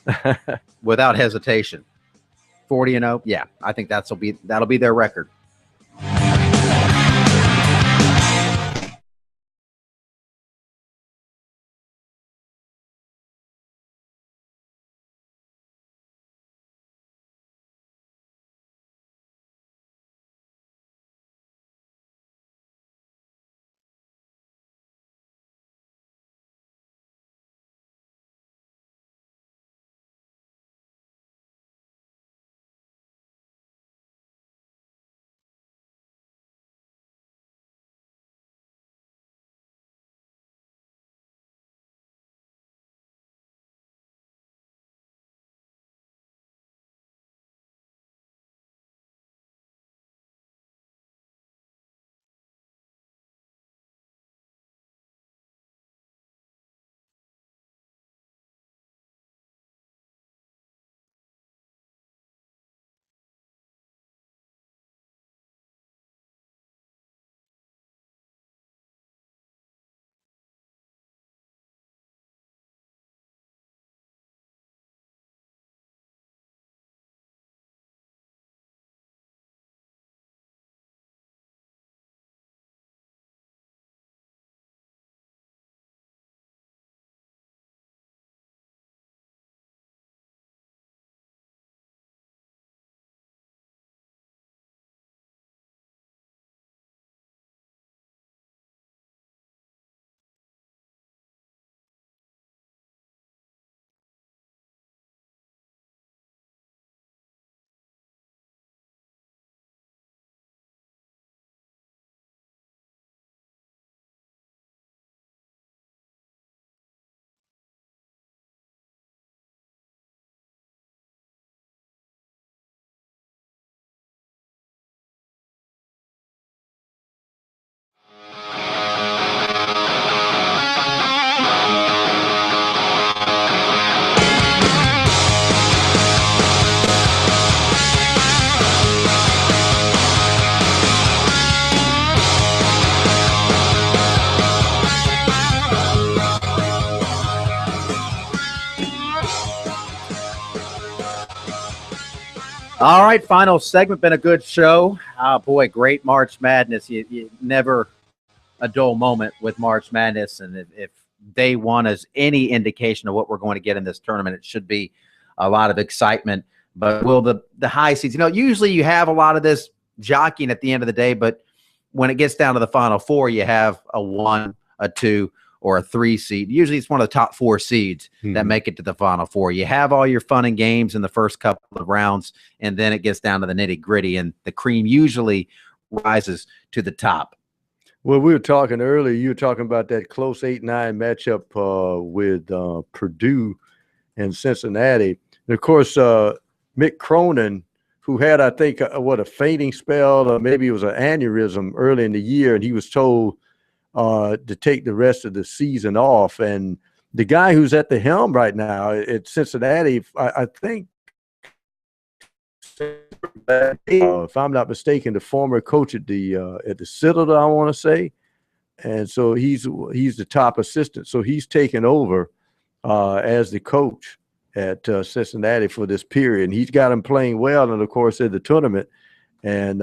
S4: without hesitation. 40-0. Yeah, I think that'll be their record. All right, final segment. Been a good show. Oh, boy, great March Madness. You never a dull moment with March Madness. And if day one is any indication of what we're going to get in this tournament, it should be a lot of excitement. But will the high seeds, usually you have a lot of this jockeying at the end of the day, but when it gets down to the Final Four, you have a 1, a 2, or a 3 seed. Usually it's one of the top 4 seeds that make it to the Final Four. You have all your fun and games in the first couple of rounds, and then it gets down to the nitty-gritty, and the cream usually rises to the top.
S5: Well, we were talking earlier, you were talking about that close 8-9 matchup with Purdue and Cincinnati. And, of course, Mick Cronin, who had, I think, a fainting spell, or maybe it was an aneurysm early in the year, and he was told to take the rest of the season off. And the guy who's at the helm right now at Cincinnati, I think, if I'm not mistaken, the former coach at the Citadel, I want to say. And so he's the top assistant. So he's taken over as the coach at Cincinnati for this period. And he's got him playing well, and of course, in the tournament. And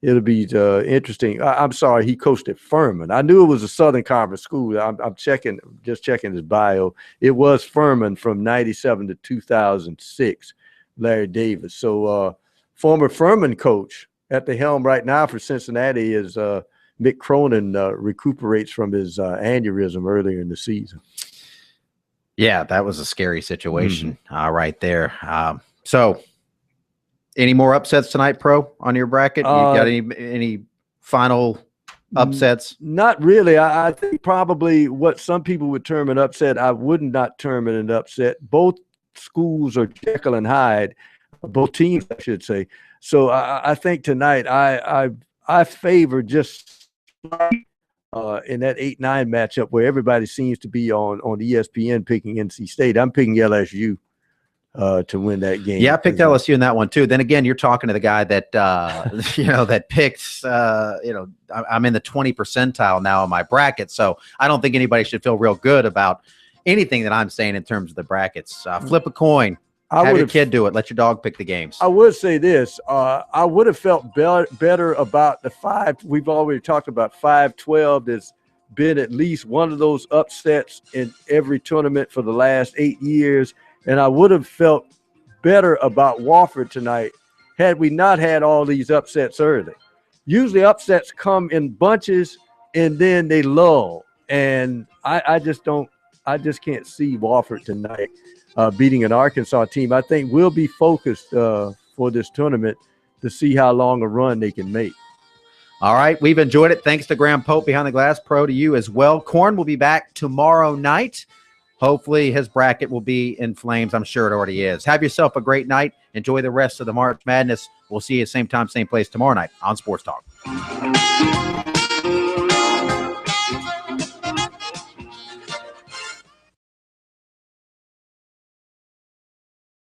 S5: it'll be interesting. I'm sorry, he coached at Furman. I knew it was a Southern Conference school. I'm checking his bio. It was Furman from 97 to 2006, Larry Davis. So former Furman coach at the helm right now for Cincinnati is Mick Cronin, recuperates from his aneurysm earlier in the season.
S4: Yeah, that was a scary situation right there. So any more upsets tonight, Pro, on your bracket? You got any final upsets?
S5: Not really. I think probably what some people would term an upset, I would not term it an upset. Both schools are Jekyll and Hyde, both teams, I should say. So I think tonight I favor just in that 8-9 matchup where everybody seems to be on ESPN picking NC State. I'm picking LSU to win that game.
S4: Yeah, I picked LSU in that one too. Then again, you're talking to the guy that that picks. I'm in the 20 percentile now in my bracket, so I don't think anybody should feel real good about anything that I'm saying in terms of the brackets. Flip a coin. Have your kid do it. Let your dog pick the games.
S5: I would say this. I would have felt better about the 5. We've already talked about 5-12. There's been at least one of those upsets in every tournament for the last 8 years. And I would have felt better about Wofford tonight had we not had all these upsets early. Usually upsets come in bunches and then they lull. And I just can't see Wofford tonight beating an Arkansas team. I think we'll be focused for this tournament to see how long a run they can make.
S4: All right. We've enjoyed it. Thanks to Graham Pope behind the glass. Pro to you as well. Corn will be back tomorrow night. Hopefully his bracket will be in flames. I'm sure it already is. Have yourself a great night. Enjoy the rest of the March Madness. We'll see you same time, same place tomorrow night on Sports Talk.